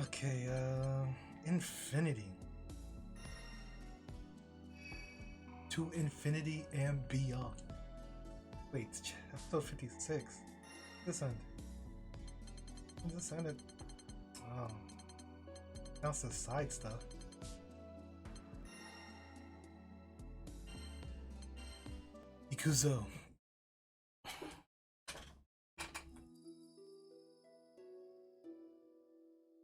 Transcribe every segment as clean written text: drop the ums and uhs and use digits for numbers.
Okay, infinity. To infinity and beyond. Wait, episode 56. This end. This ended. Oh. That's the side stuff. Ikuzo.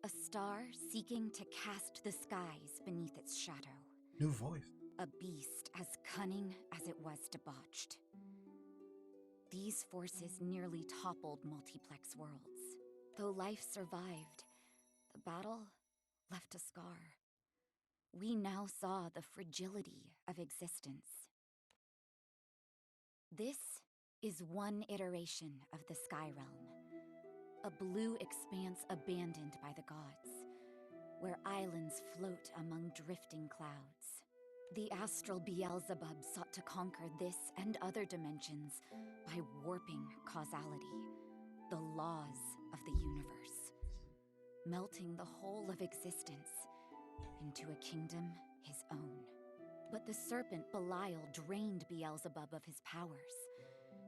A star seeking to cast the skies beneath its shadow. New voice. A beast as cunning as it was debauched. These forces nearly toppled multiplex worlds. Though life survived, the battle left a scar. We now saw the fragility of existence. This is one iteration of the Sky Realm. A blue expanse abandoned by the gods, where islands float among drifting clouds. The astral Beelzebub sought to conquer this and other dimensions by warping causality, the laws of the universe, melting the whole of existence into a kingdom his own. But the serpent Belial drained Beelzebub of his powers,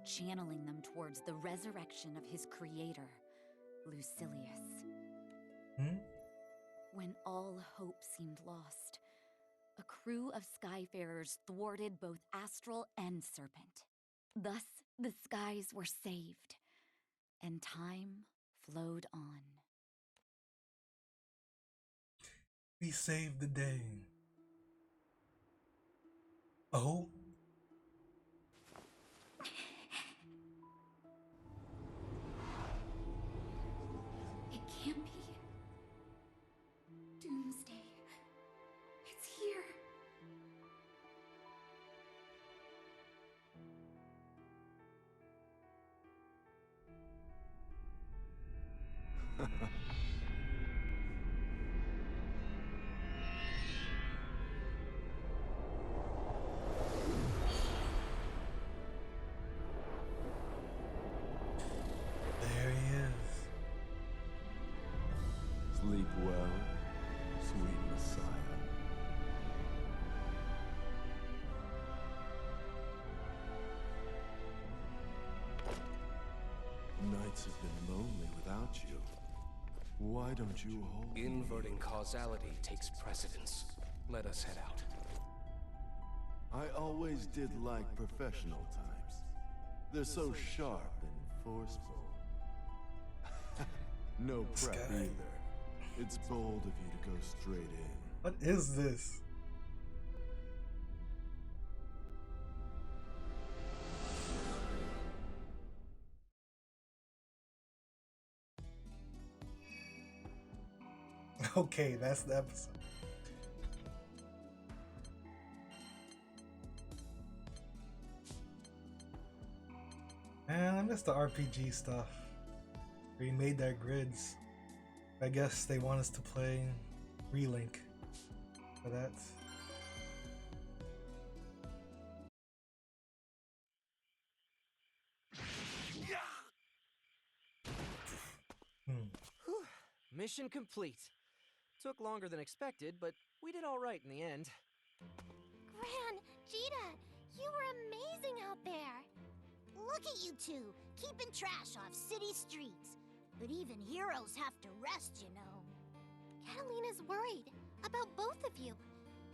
channeling them towards the resurrection of his creator, Lucilius. When all hope seemed lost, a crew of Skyfarers thwarted both Astral and Serpent. Thus, the skies were saved, and time flowed on. We saved the day. Oh? It can't be. Doomsday. It's here. There he is. Sleep well, sweet Messiah. Nights have been lonely without you. Why don't you hold me? Inverting causality takes precedence. Let us head out. I always did like professional types. They're so sharp and forceful. No prep guy. either. It's bold of you to go straight in. What is this? Okay, that's the episode. Man, I miss the RPG stuff. We made their grids. I guess they want us to play Relink for that. Whew. Mission complete. Took longer than expected, but we did all right in the end. Gran, Gita, you were amazing out there. Look at you two, keeping trash off city streets. But even heroes have to rest, you know. Catalina's worried about both of you.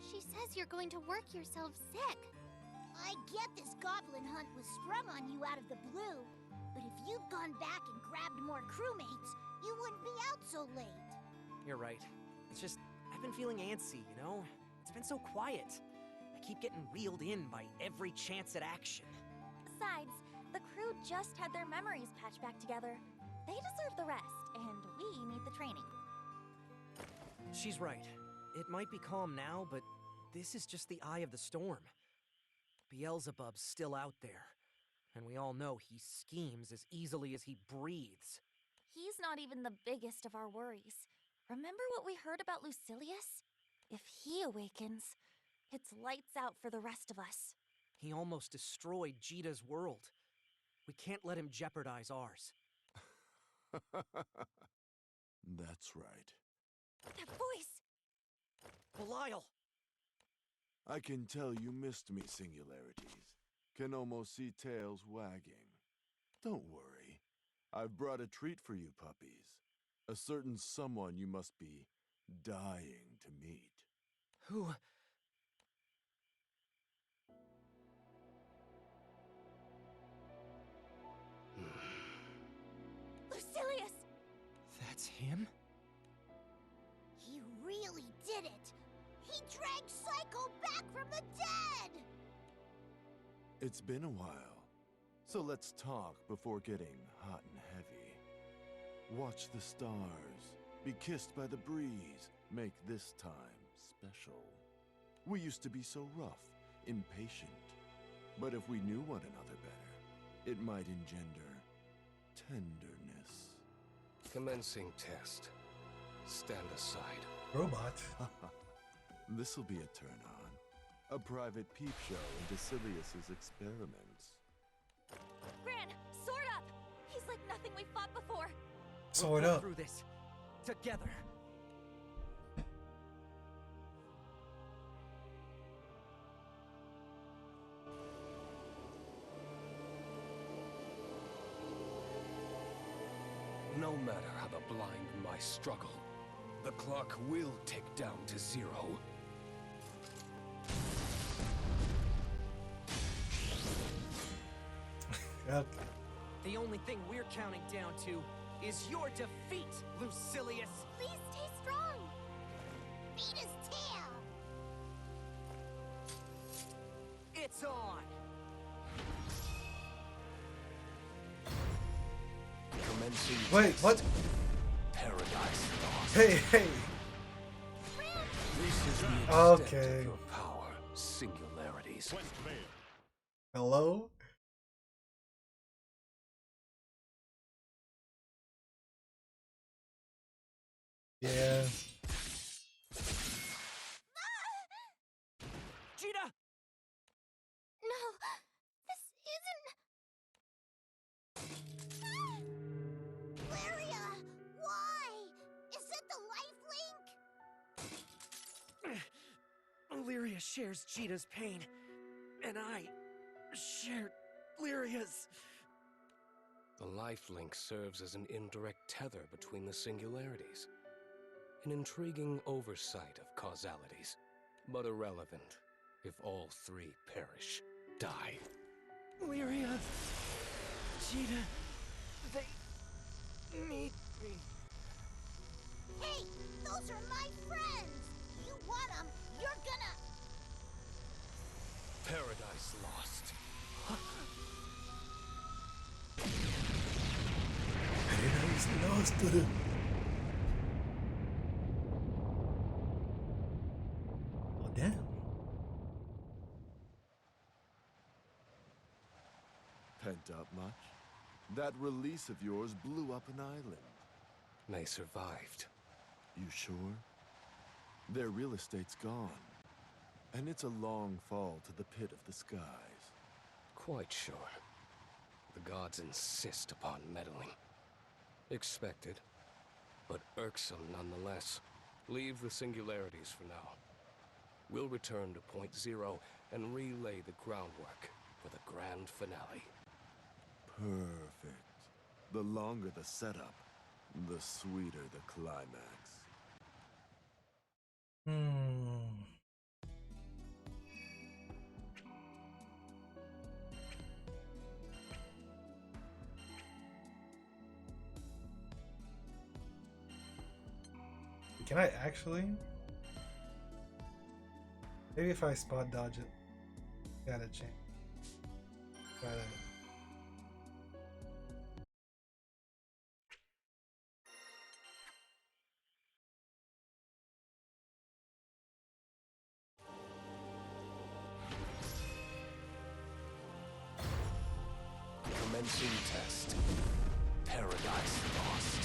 She says you're going to work yourself sick. I get this goblin hunt was sprung on you out of the blue, but if you'd gone back and grabbed more crewmates, you wouldn't be out so late. You're right. It's just, I've been feeling antsy, you know? It's been so quiet. I keep getting reeled in by every chance at action. Besides, the crew just had their memories patched back together. They deserve the rest, and we need the training. She's right. It might be calm now, but this is just the eye of the storm. Beelzebub's still out there, and we all know he schemes as easily as he breathes. He's not even the biggest of our worries. Remember what we heard about Lucilius? If he awakens, it's lights out for the rest of us. He almost destroyed Jita's world. We can't let him jeopardize ours. That's right. That voice! Belial! I can tell you missed me, Singularities. Can almost see tails wagging. Don't worry. I've brought a treat for you puppies. A certain someone you must be dying to meet. Who? Lucilius! That's him? He really did it! He dragged Psycho back from the dead! It's been a while, so let's talk before getting hot and heavy. Watch the stars, be kissed by the breeze, make this time special. We used to be so rough, impatient, but if we knew one another better, it might engender tenderness. Commencing test. Stand aside. Robot. This'll be a turn-on. A private peep show into Silius's experiments. Gran, sword up! He's like nothing we've fought before. Sword We'll go up. through this together. No matter how the blind might struggle, the clock will tick down to 0. Okay. The only thing we're counting down to is your defeat, Lucilius! Please stay strong! Beat his tail! It's on! Commencing Wait, test. what? Paradise lost. Hey, hey. This is the extent Okay. of your power, Singularities. Hello? Yeah. Cheetah! No, this isn't... Lyria! Why? Is it the life link? Lyria shares Cheetah's pain, and I share Lyria's. The life link serves as an indirect tether between the singularities. An intriguing oversight of causalities, but irrelevant if all 3 perish, die. Lyria, Cheetah, they need me. Hey, those are my friends! You want them, you're gonna... Paradise lost. Paradise lost to the... Oh, damn. Pent up much? That release of yours blew up an island. They survived. You sure? Their real estate's gone. And it's a long fall to the pit of the skies. Quite sure. The gods insist upon meddling. Expected, but irksome nonetheless. Leave the singularities for now. We'll return to Point Zero and relay the groundwork for the grand finale. Perfect. The longer the setup, the sweeter the climax. Can I actually? Maybe if I spot dodge it. Got a chance. Try that. Commencing test. Paradise lost.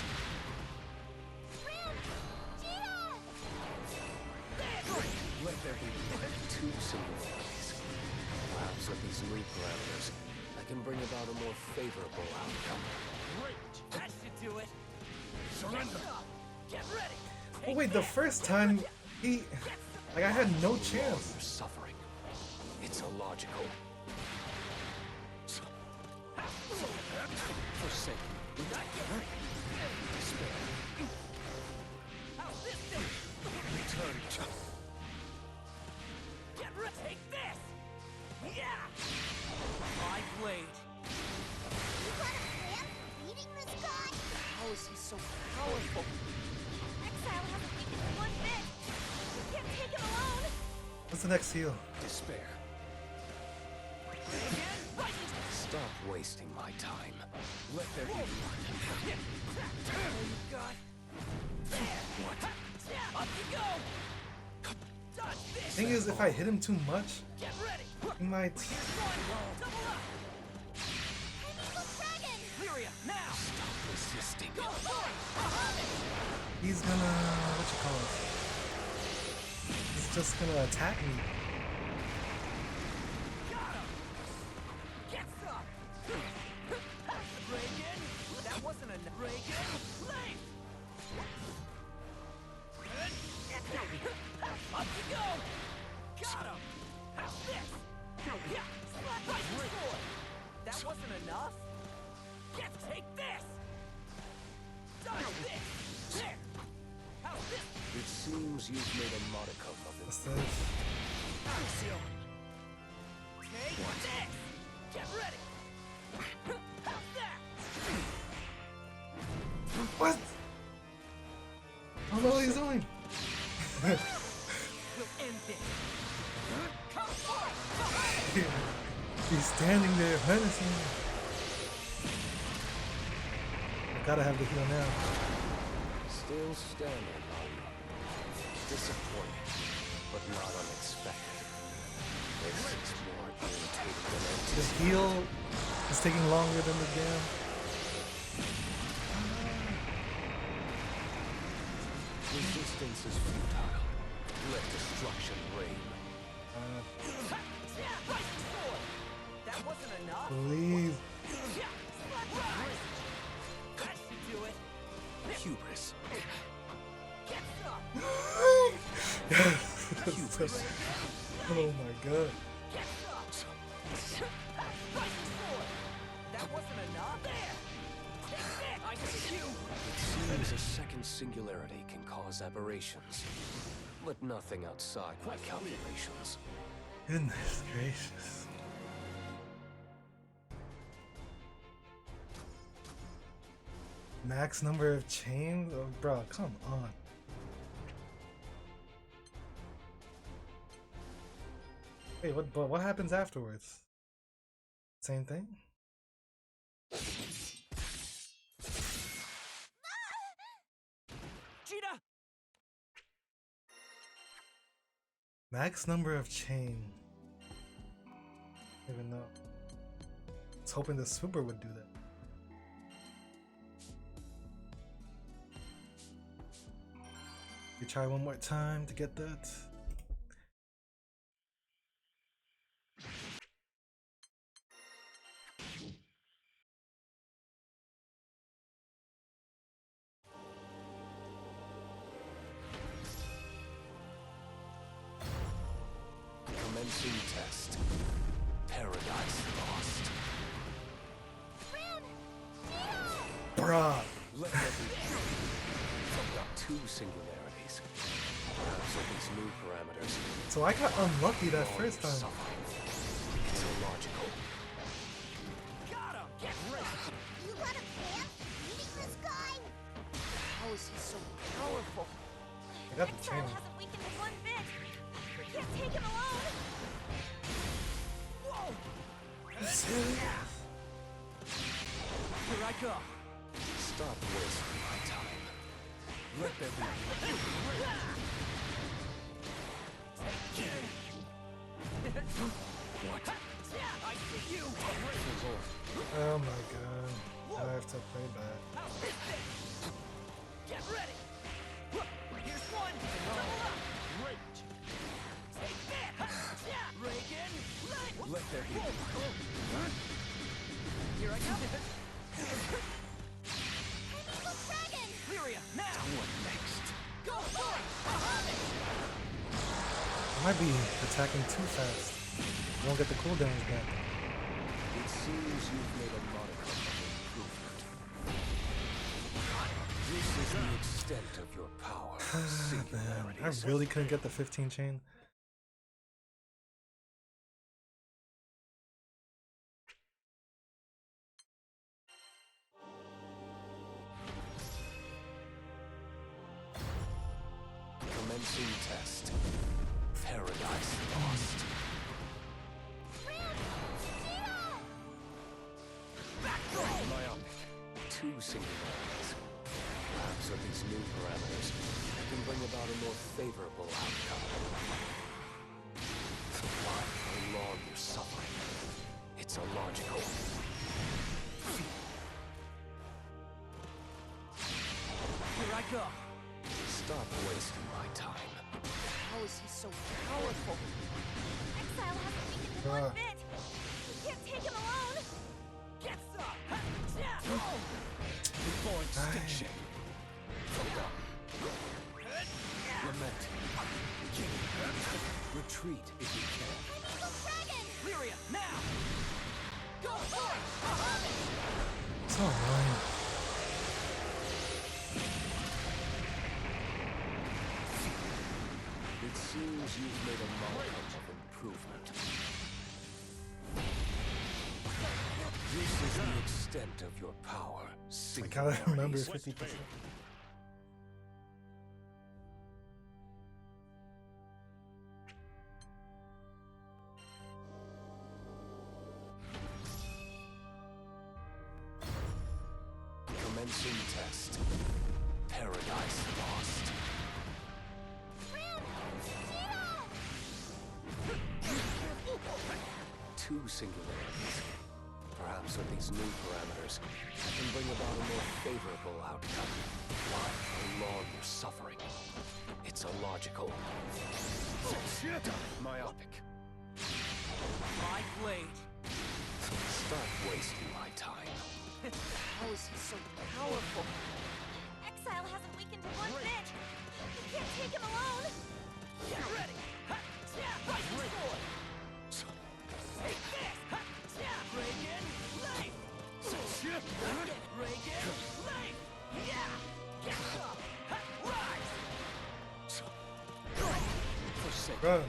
Let there be 2 singularities. Perhaps with these new parameters, I can bring about a more favorable outcome. Great! That should do it! Surrender! Get ready! Oh wait, the first time he, like, I had no chance. You're suffering. It's illogical. Forsake. Despair. Return. Get ready! Take this! Yeah! My blade. You got a plan for beating this guy? How is he so powerful? Exile hasn't weakened him one bit. We can't take him alone. What's the next heal? Despair. Again? Right! Stop wasting my time. Let there be blood. All you got? There! What? Up you go! Dodge this! Thing is, if I hit him too much, Get ready! he might. One! Double up! Primeval Dragon! Lyria, now! Stop resisting. Go for it! He's gonna, what you call it? He's just gonna attack me. Got him! Get some! Reagan! That wasn't enough. Reagan! Leave! Up you go! Got him! How's this? Yeah! Slap right sword! That wasn't enough? Get take this! Dodge this! There! How's this? It seems you've made a modicum of What's it. this? Axio! Take this! Get ready! How's that? What? I don't know what he's doing. We'll end this! Come forth! He's standing there menacing me. I gotta have the heal now. Still standing, are you? Disappointed, but not unexpected. This is more irritating than The anticipated. heal is taking longer than the jam. Resistance is futile. Let destruction reign. Right sword! That wasn't enough? Please. Right! That should do it! Hubris. Get some! Yes. Oh my god. Get some! Right sword! That wasn't enough? There! Take this! I see you! It seems a second singularity can cause aberrations, but nothing outside my calculations. Goodness gracious. Max number of chains? Oh, bro, come on. Wait, what happens afterwards? Same thing? Cheetah! Max number of chain. I don't even know. I was hoping the swimmer would do that. We try one more time to get that. Commencing test. Paradise lost. Bruh! Let there be. I've got two singularities. Perhaps with these new parameters. So I got unlucky that first time. Suffering. It's illogical. Got him! Get ready! You got a plan for beating this guy? How is he so powerful? I got the Exile chain. hasn't weakened him one bit. We can't take him alone. Whoa! Serious? Here I go! Stop wasting my time. Let there be. What? I see you! Oh my god. I have to play back. How's this thing? Get ready! Here's one! Double up! Great! Take that! Reagan! Let there be. Here I come! Primeval Dragon! Lyria, now! What next? Go for I might be attacking too fast. Won't get the cooldowns back. It seems you've made a modicum of improvement. This is the extent of your power. Man, I really couldn't get the 15 chain. Commencing test. Paradise lost. Myopic. Two singularities. Perhaps with these new parameters, I can bring about a more favorable outcome. Why prolong your suffering? It's illogical. Here I go. Stop wasting my time. How is he so powerful? Exile hasn't weakened one Ah. bit. We can't take him alone. Get some! Before extinction. Lament. Retreat if you can. Primeval Dragon! Lyria, now! Go for it! So annoying. It seems you've made a modicum of improvement. This is the extent of your power. I gotta remember 50%. Commencing test. Paradise lost. Two singularities. Perhaps with these new parameters, I can bring about a more favorable outcome. Why prolong your suffering? It's illogical. Myopic. My blade. Stop wasting my time. How is he so powerful? Exile hasn't weakened one bit. We can't take him alone. Get ready! Rising sword! Take this! Reagan, life! Reagan, life! Yeah! Get some! Rise! Forsake. Bruh.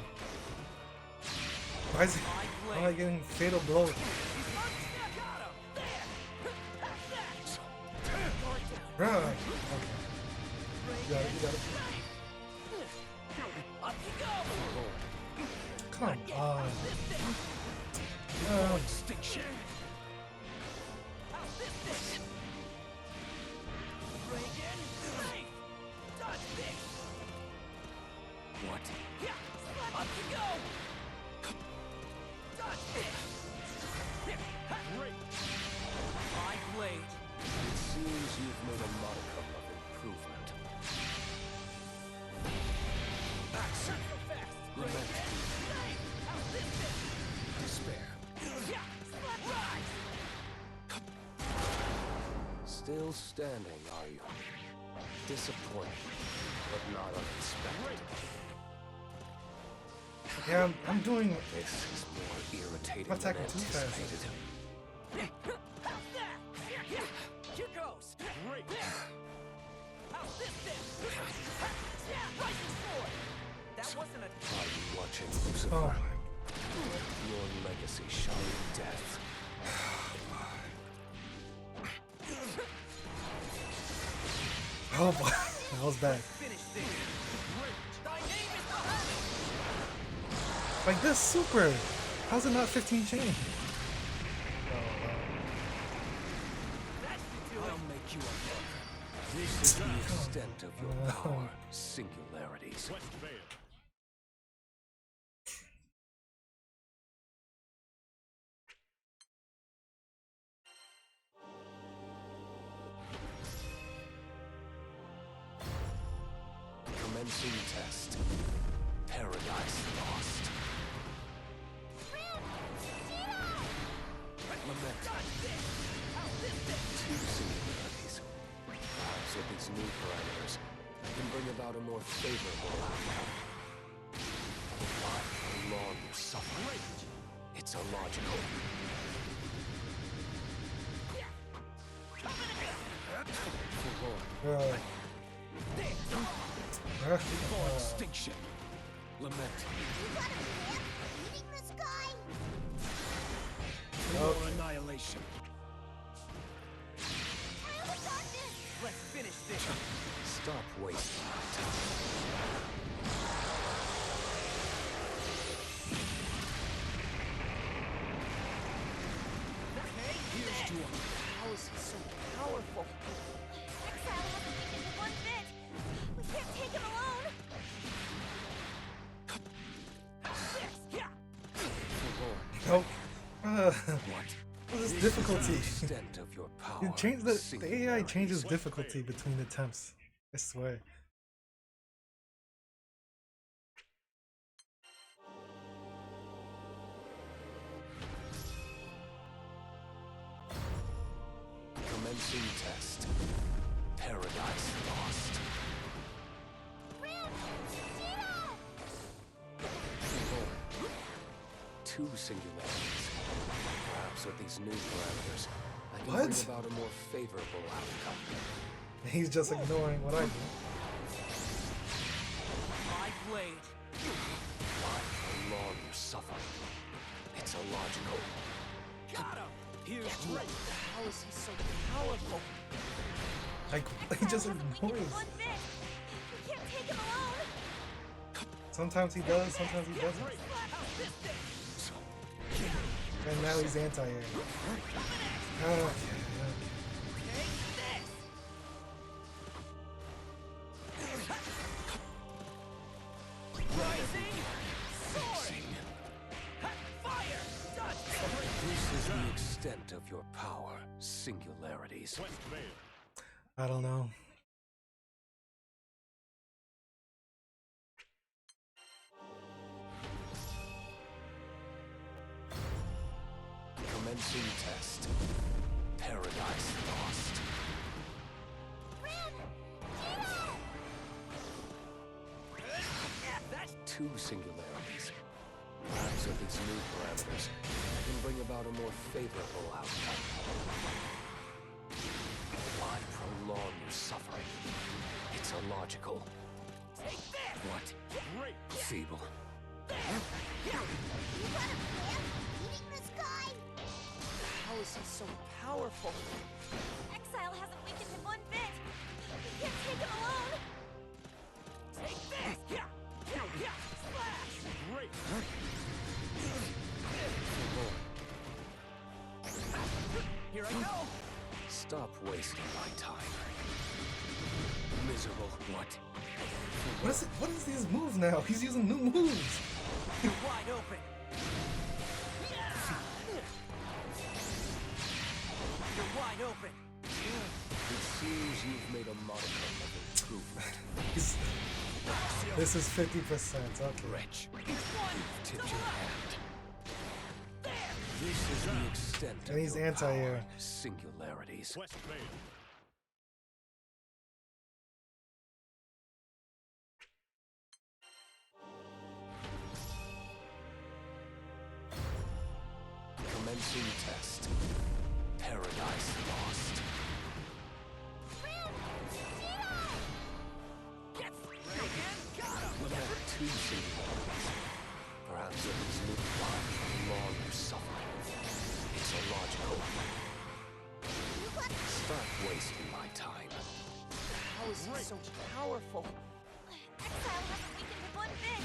Why is he? Why am I getting fatal blow? He's unstuck on him! There! Have that! Bruh. Okay. You got it, you got it. Up you go! Come on. Extinction! How's this thing? Reagan, life! Dodge this! What? Yeah! Up you go! Dodge this! My blade! It seems you've made a modicum of improvement. Action! Fast! Lament. Life! How's this thing? Despair. Yeah! Rise! Still standing, are you? Disappointing, but not unexpected. Yeah, I'm doing. This is more irritating I'm than attacking too fast. anticipated. How's that? Yeah! Here goes! How's this thing? Yeah! Rising sword! That wasn't a... Are you watching, Oh Lucifer? my. Your legacy shall be death. Oh boy. That was bad. Finish this! Thy name is Muhammad! Like this super. How's it not 15 chain? That should do I'll it! make you a lover. This is the extent of your power. Singularities. Commencing test. Paradise lost. Lament. Two singularities. Perhaps with these new parameters, I can bring about a more favorable outcome. Why prolong your suffering? It's illogical. Before extinction. Lament. You got a plan? Eating this guy? For annihilation. I only got this! Let's finish this. Stop wasting my time. Here's to him. How is he so powerful? Exile hasn't weakened one bit. We can't take him alone. Nope. What? This is difficulty. Extent of your power. You change the AI changes difficulty between attempts. I swear. Commencing test. Paradise lost. Ram! Gina! Two singularities. Perhaps with these new parameters, I can What? bring about a more favorable outcome. He's just ignoring what I do. My blade. Why prolong your suffering? It's illogical. Got him! Here's to it. How is he so powerful? Like, he just Exile hasn't weakened ignores. one bit. We can't take him alone. Sometimes he does, sometimes he doesn't. And now he's anti-air. Okay, okay. This is the extent of your power, singularities. I don't know. Commencing test. Paradise lost. Ram! Gina! That's two singularities. Perhaps with these new parameters, I can bring about a more favorable outcome. Why prolong your suffering? It's illogical. Take this! What? Feeble. You got a plan? Eating this guy? How is he so powerful? Exile hasn't weakened him one bit. We can't take him alone. Take this! Splash! Here I go! Stop wasting my time. Miserable. What? What is these moves now? He's using new moves. You're wide open! You're wide open! It seems you've made a modicum of improvement. This is 50%. Okay. Wretch. You've tipped your hand. This is the extent And of he's your anti-air. power, singularities. Commencing test. Paradise lost. Ram! Gina! Lament two singularities. Perhaps it is new life long your suffering. It's illogical. You got Stop wasting my time. How is he so powerful? Exile hasn't weakened him one bit.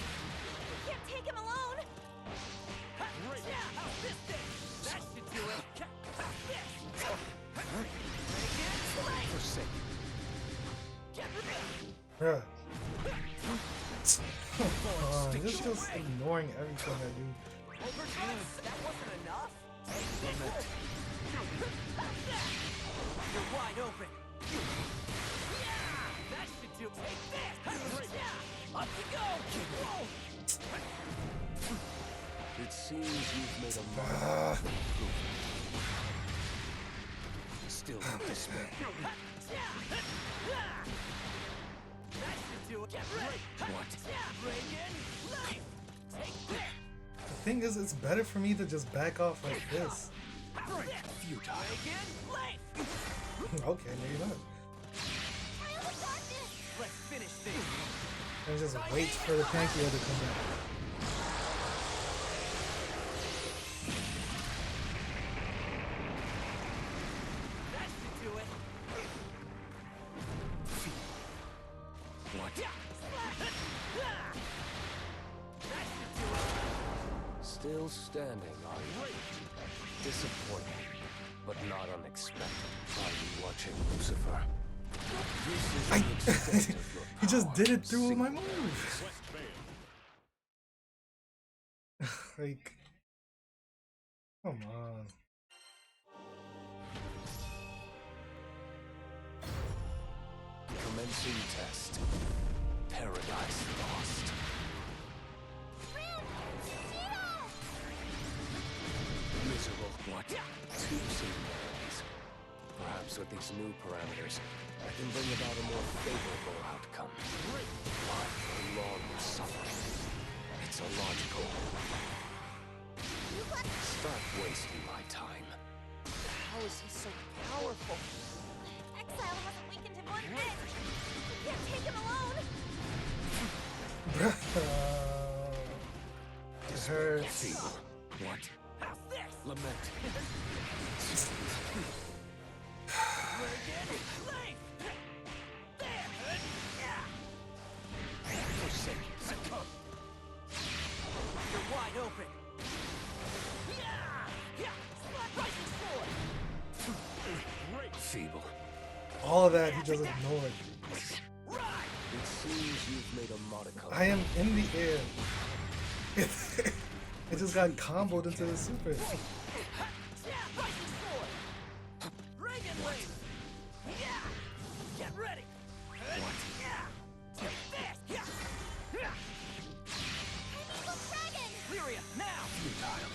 We can't take him alone. That should do it! Forsake. Bruh. Come on, he's just ignoring everything I do. That wasn't enough? You're wide open! That should do it! Take this! Up you go! It seems you've made a mark of improvement. Still no despair. That should do it! What? Reagan, life! The thing is, it's better for me to just back off like this. Okay, maybe not. Let's finish this. And just wait for the Pankia to come back. That should do it. What? That should do it. Still standing, are you? Disappointing, but not unexpected. Are you watching, Lucifer? This is the extent of your He just power, did it through my singularity. move. Like, come on. Commencing test. Paradise lost. Miserable. What? Two singularities. Perhaps with these new parameters, I can bring about a more favorable outcome. Why prolong your suffering? It's illogical. Stop wasting my time. How is he so powerful? Exile hasn't weakened him one bit. We can't take him alone. It hurts. Feeble. What? How's this? Lament. Forsake. Succumb. You're wide open. Feeble. All of that he just ignored. It seems you've made a modicum. I am in the air. It just got comboed into the super. Get ready. Lyria, now. Futile.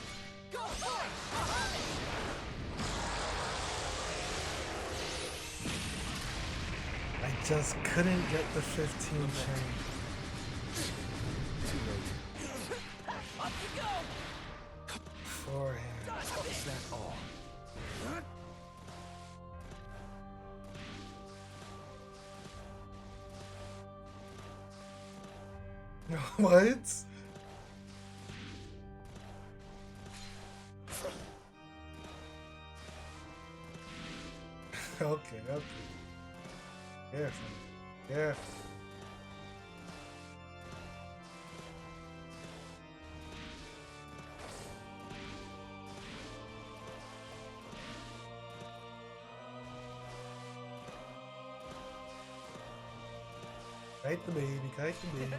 Go for it. I just couldn't get the 15 chain. Too late. Up you go. Forehand. Is that all? What? Okay, okay. Careful. Careful. Kite the baby, kite the baby.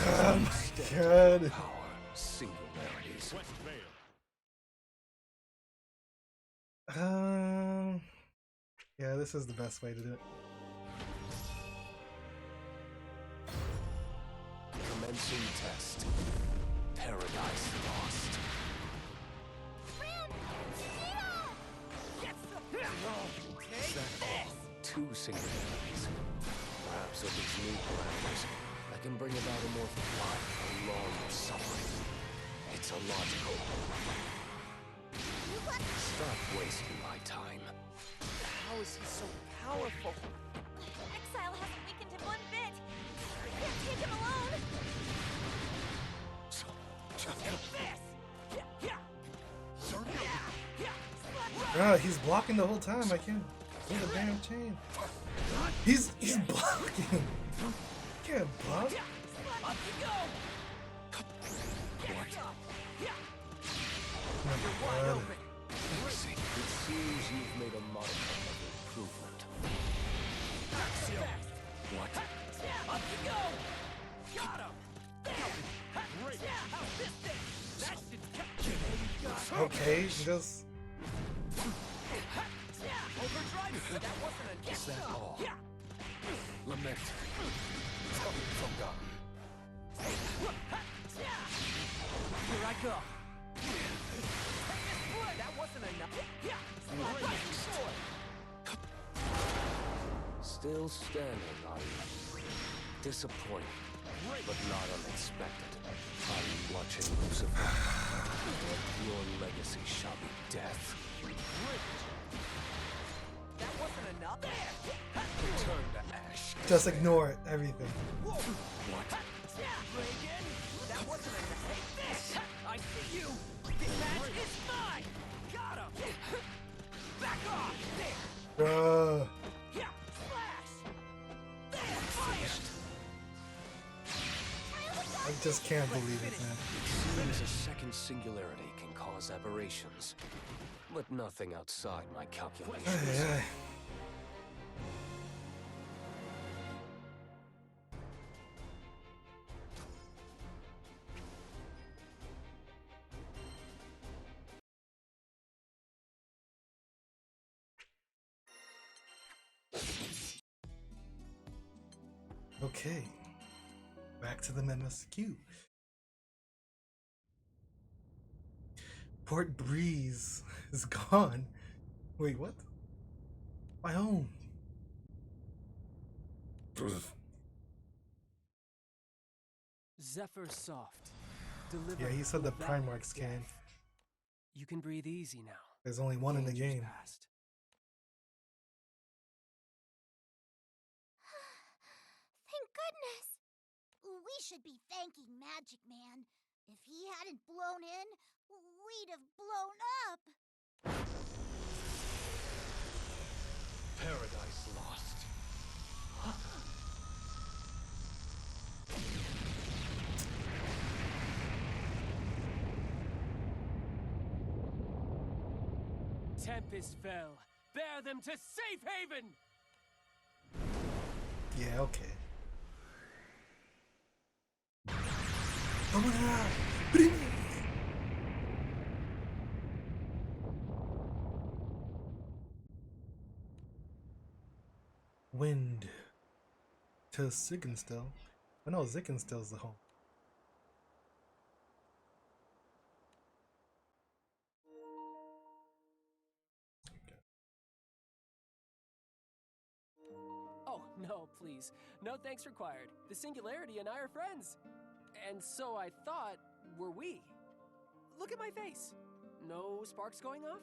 Oh my god. Power. Singularities. Yeah, this is the best way to do it. Commencing test. Paradise lost. Is that all? Two singularities. Perhaps with these new parameters, I can bring about a more prolong your suffering. It's illogical. Stop wasting my time. How is he so powerful? Exile hasn't weakened him one bit. We can't take him alone. Ah, he's blocking the whole time. I can't do the damn chain. He's blocking. Can't block. Up you go. You're wide God. open. It seems you've made a modicum of improvement. What? Up you go. Got him. How's this thing? That should Okay, just overdrive. That wasn't a Is that all? Lament. Forgotten. Here I go. That wasn't enough. Still standing, are you? Disappointed, but not unexpected. I'm watching Lucifer. Your legacy shall be death. That wasn't enough. Return to ash. Just ignore it, everything. What? Reagan, that wasn't enough. Take this! I see you! This match is mine! Got him! Back off! There! Bruh. Yeah! Slash! There! Fire! I just can't believe it, man. Seems a second singularity can cause aberrations, but nothing outside my calculations. Ay, ay. Okay, back to the MSQ. Port Breeze is gone. Wait, what? My home. Zephyr Soft. Deliver Yeah, he said the without Primarch scan. death. You can breathe easy now. There's only one in the Danger's game. past. Thank goodness! We should be thanking Magic Man. If he hadn't blown in, we'd have blown up. Paradise lost. Tempest fell. Bear them to safe haven! Yeah, okay. Vamos. Wind to Ziggenstil. Oh no, Ziggenstil's the home. Oh, no, please. No thanks required. The Singularity and I are friends. And so I thought, were we? Look at my face. No sparks going off?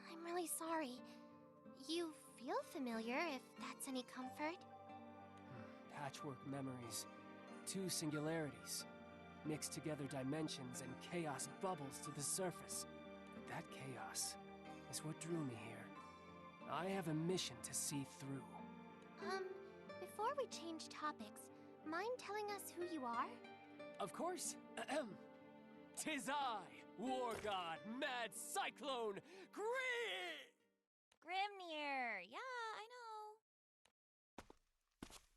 I'm really sorry. You feel familiar, if that's any comfort. Patchwork memories. Two singularities. Mixed together dimensions and chaos bubbles to the surface. That chaos is what drew me here. I have a mission to see through. Before we change topics, mind telling us who you are? Of course. Ahem. 'Tis I, War God, Mad Cyclone, Grimnir! Yeah, I know.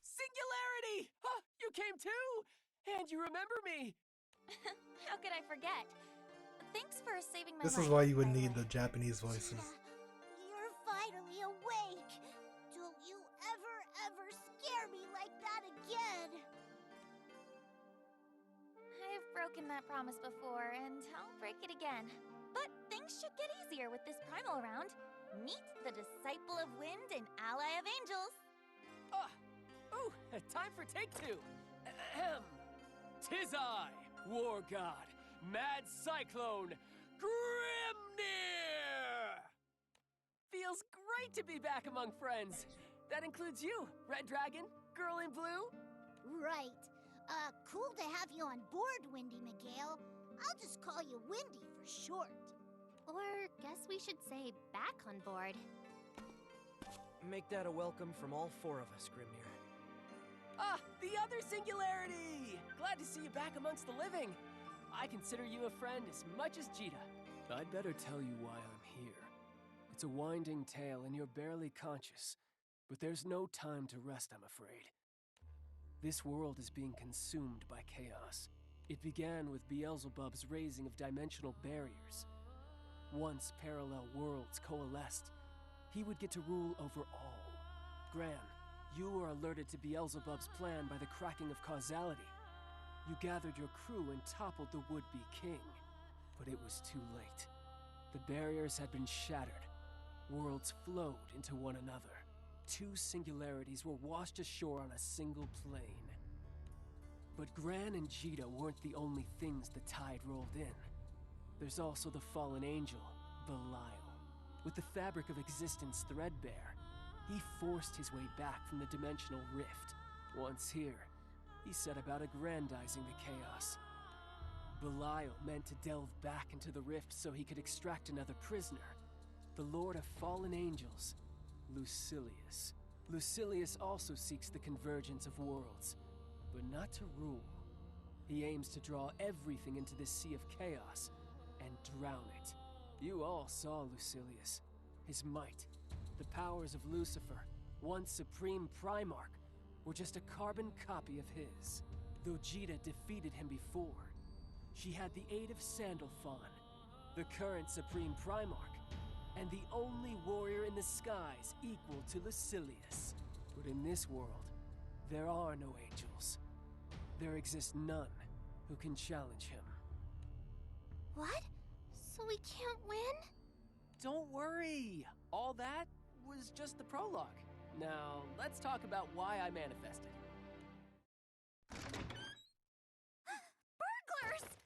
Singularity! Huh, you came too! And you remember me! How could I forget? Thanks for saving my life. This is why you would by the need way. the Japanese voices. You're finally awake. Don't you ever scare me like that again. I've broken that promise before, and I'll break it again. But things should get easier with this primal round. Meet the Disciple of Wind and Ally of Angels. Ooh, time for take two. Ahem. 'Tis I, War God, Mad Cyclone, Grimnir! Feels great to be back among friends. That includes you, Red Dragon, Girl in Blue. Right. Cool to have you on board, Windy Miguel. I'll just call you Windy for short. Or guess we should say back on board. Make that a welcome from all four of us, Grimnir. Ah, the other singularity! Glad to see you back amongst the living. I consider you a friend as much as Jita. I'd better tell you why I'm here. It's a winding tale and you're barely conscious. But there's no time to rest, I'm afraid. This world is being consumed by chaos. It began with Beelzebub's raising of dimensional barriers. Once parallel worlds coalesced, he would get to rule over all. Gran, you were alerted to Beelzebub's plan by the cracking of causality. You gathered your crew and toppled the would-be king. But it was too late. The barriers had been shattered. Worlds flowed into one another. Two singularities were washed ashore on a single plane. But Gran and Jita weren't the only things the tide rolled in. There's also the fallen angel, Belial. With the fabric of existence threadbare, he forced his way back from the dimensional rift. Once here, he set about aggrandizing the chaos. Belial meant to delve back into the rift so he could extract another prisoner, the Lord of Fallen Angels, Lucilius. Lucilius also seeks the convergence of worlds, but not to rule. He aims to draw everything into this sea of chaos and drown it. You all saw Lucilius, his might, the powers of Lucifer, once Supreme Primarch, were just a carbon copy of his. Though Jita defeated him before, she had the aid of Sandalphon, the current Supreme Primarch, and the only warrior in the skies equal to Lucilius. But in this world, there are no angels. There exists none who can challenge him. What? So we can't win? Don't worry! All that was just the prologue. Now, let's talk about why I manifested. Burglars!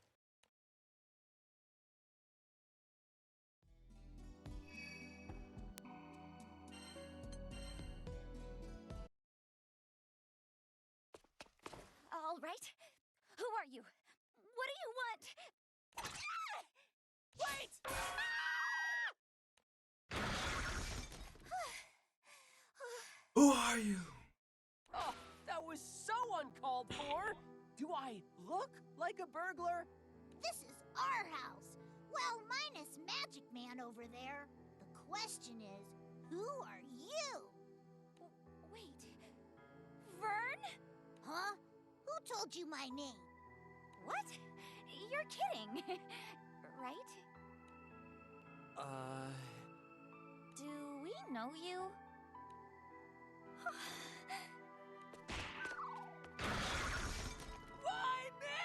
All right. Who are you? What do you want? Wait! Who are you? Oh, that was so uncalled for! Do I look like a burglar? This is our house. Well, minus Magic Man over there. The question is, who are you? Wait. Vern? Huh? Who told you my name? What? You're kidding. Right? Do we know you? Why me?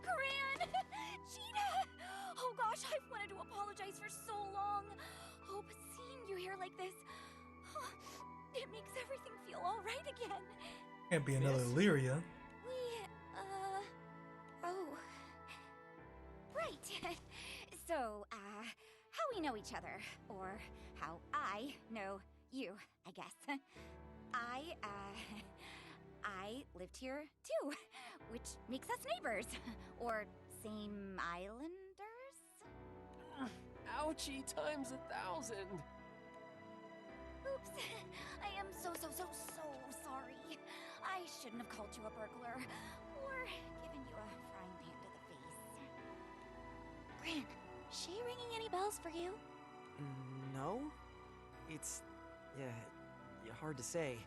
Gran! Gina! Oh gosh, I've wanted to apologize for so long. Oh, but seeing you here like this, it makes everything feel all right again. Can't be another Miss? Lyria. Oh. Right. So, how we know each other, or how I know you, I guess. I lived here too, which makes us neighbors. Or same islanders? Ouchie times 1,000. Oops. I am so sorry. I shouldn't have called you a burglar, or given you a frying pan to the face. Gran, she ringing any bells for you? No? It's... yeah, hard to say.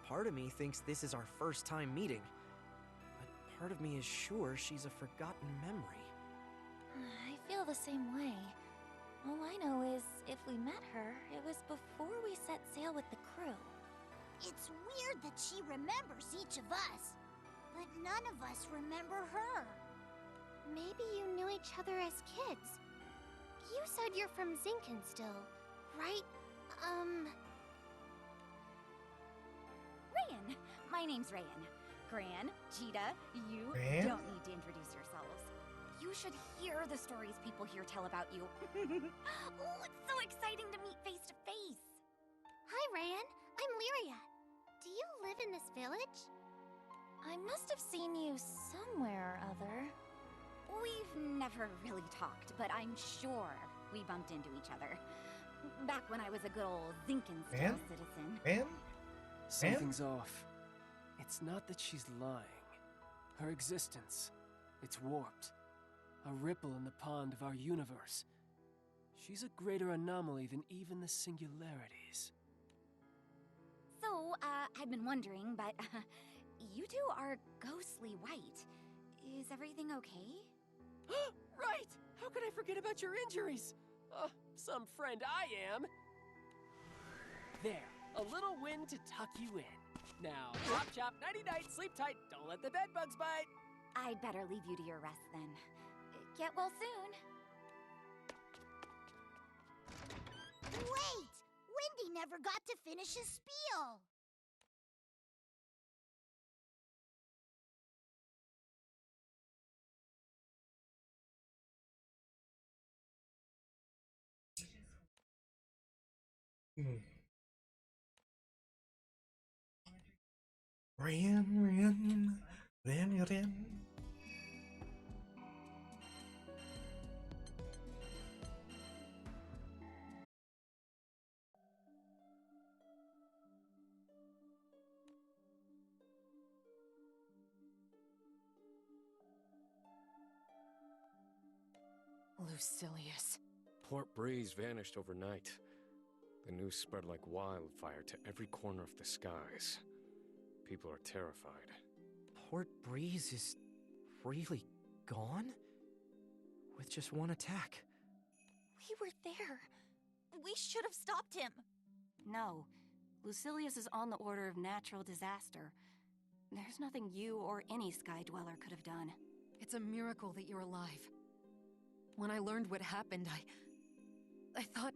Part of me thinks this is our first time meeting, but part of me is sure she's a forgotten memory. I feel the same way. All I know is, if we met her, it was before we set sail with the crew. It's weird that she remembers each of us, but none of us remember her. Maybe you knew each other as kids. You said you're from Zinken still, right? Rayan! My name's Rayan. Gran, Jita, you Rayan? don't need to introduce yourselves. You should hear the stories people here tell about you. Oh, it's so exciting to meet face to face. Hi, Rayan. I'm Lyria. Do you live in this village? I must have seen you somewhere or other. We've never really talked, but I'm sure we bumped into each other. Back when I was a good old Zinken-style Man? citizen. Man? Something's off. It's not that she's lying. Her existence, it's warped. A ripple in the pond of our universe. She's a greater anomaly than even the singularities. So, I've been wondering, but you two are ghostly white. Is everything okay? Right! How could I forget about your injuries? Some friend I am. There, a little wind to tuck you in. Now, chop chop, nighty-night, sleep tight, don't let the bedbugs bite. I'd better leave you to your rest then. Get well soon. Wait! Windy never got to finish his spiel. Hmm. Ran. Lucilius. Port Breeze vanished overnight. The news spread like wildfire to every corner of the skies. People are terrified. Port Breeze is really gone? With just one attack. We were there. We should have stopped him. No. Lucilius is on the order of natural disaster. There's nothing you or any Sky Dweller could have done. It's a miracle that you're alive. When I learned what happened, I thought...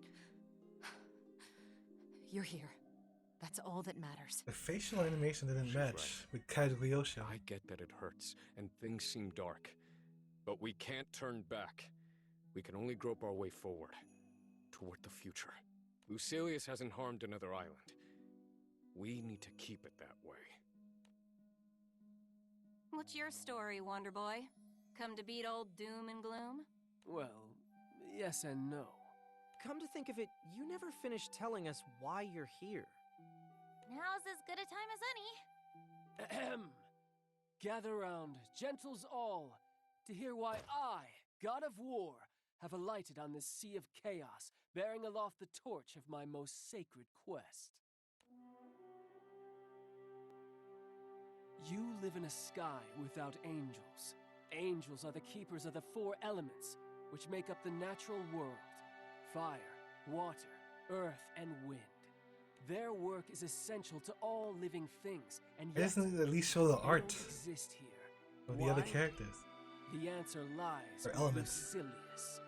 You're here. That's all that matters. The facial animation didn't She's match with Kazuyoshi. I get that it hurts, and things seem dark. But we can't turn back. We can only grope our way forward. Toward the future. Lucilius hasn't harmed another island. We need to keep it that way. What's your story, Wonder Boy? Come to beat old Doom and Gloom? Well, yes and no. Come to think of it, you never finished telling us why you're here. Now's as good a time as any. Ahem. Gather round, gentles all, to hear why I, God of War, have alighted on this sea of chaos, bearing aloft the torch of my most sacred quest. You live in a sky without angels. Angels are the keepers of the four elements, which make up the natural world: fire, water, earth, and wind. Their work is essential to all living things, and Why yet doesn't it at least show the they art don't exist here. of the other Why? characters? The answer lies Or with elements. Lucilius.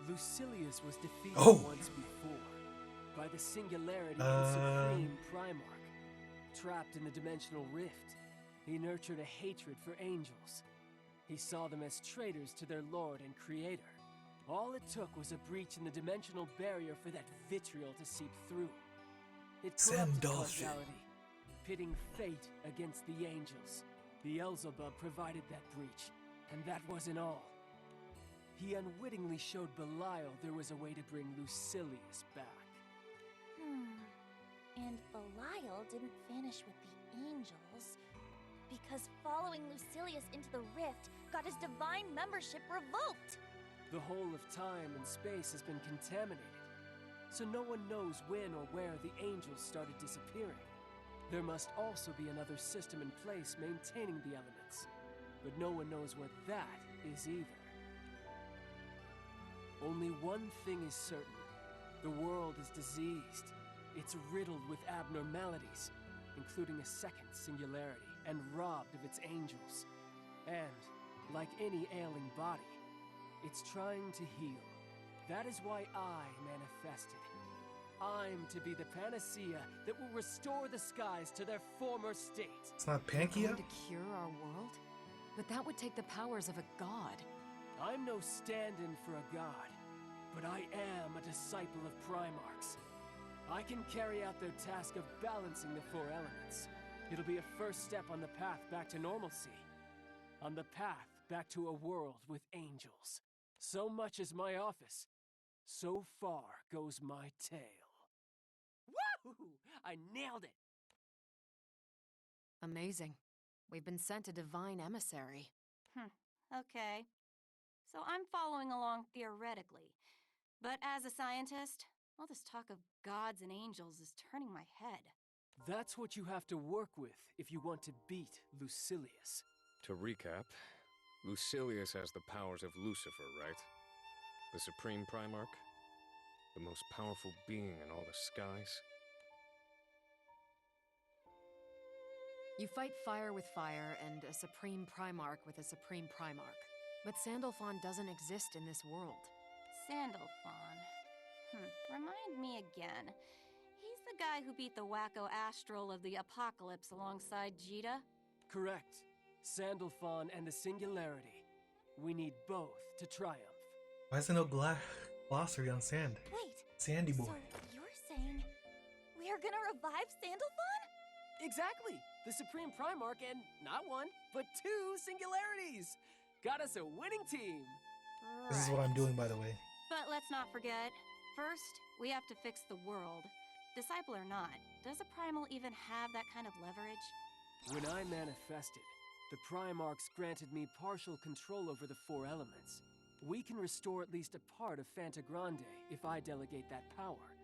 Lucilius was defeated Oh. once before by the Singularity and Supreme Primarch. Trapped in the dimensional rift, he nurtured a hatred for angels. He saw them as traitors to their lord and creator. All it took was a breach in the dimensional barrier for that vitriol to seep through. It corrupted Sandolphin. causality, pitting fate against the angels. Beelzebub provided that breach, and that wasn't all. He unwittingly showed Belial there was a way to bring Lucilius back. And Belial didn't vanish with the angels because following Lucilius into the rift got his divine membership revoked. The whole of time and space has been contaminated, so no one knows when or where the angels started disappearing. There must also be another system in place maintaining the elements, but no one knows what that is either. Only one thing is certain. The world is diseased. It's riddled with abnormalities, including a second singularity, and robbed of its angels. And, like any ailing body, it's trying to heal. That is why I manifested. I'm to be the panacea that will restore the skies to their former state. It's not Going Pankia? to cure our world? But that would take the powers of a god. I'm no stand-in for a god, but I am a disciple of Primarchs. I can carry out their task of balancing the four elements. It'll be a first step on the path back to normalcy. On the path back to a world with angels. So much is my office. So far goes my tale. Woo! I nailed it! Amazing. We've been sent a divine emissary. Okay. So I'm following along theoretically. But as a scientist, all this talk of gods and angels is turning my head. That's what you have to work with if you want to beat Lucilius. To recap, Lucilius has the powers of Lucifer, right? The Supreme Primarch? The most powerful being in all the skies? You fight fire with fire and a supreme primarch with a supreme primarch. But Sandalphon doesn't exist in this world. Sandalphon. Remind me again. He's the guy who beat the wacko Astral of the Apocalypse alongside Jita? Correct. Sandalphon and the Singularity. We need both to triumph. Why is there no glossary on sand? Wait, Sandy boy. so you're saying We're gonna revive Sandalphon? Exactly! The Supreme Primarch and not one, but two singularities! Got us a winning team! This is what I'm doing, by the way. But let's not forget, first, we have to fix the world. Disciple or not, does a Primal even have that kind of leverage? When I manifested, the Primarchs granted me partial control over the four elements. We can restore at least a part of Fanta Grande if I delegate that power.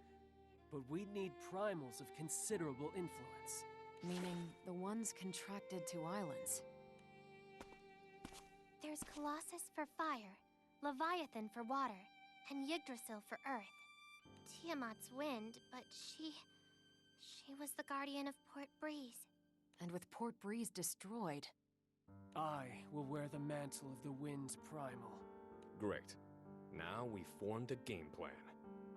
But we'd need primals of considerable influence. Meaning the ones contracted to islands. There's Colossus for fire, Leviathan for water, and Yggdrasil for earth. Tiamat's wind, but she was the guardian of Port Breeze. And with Port Breeze destroyed, I will wear the mantle of the Wind's Primal. Great. Now we've formed a game plan.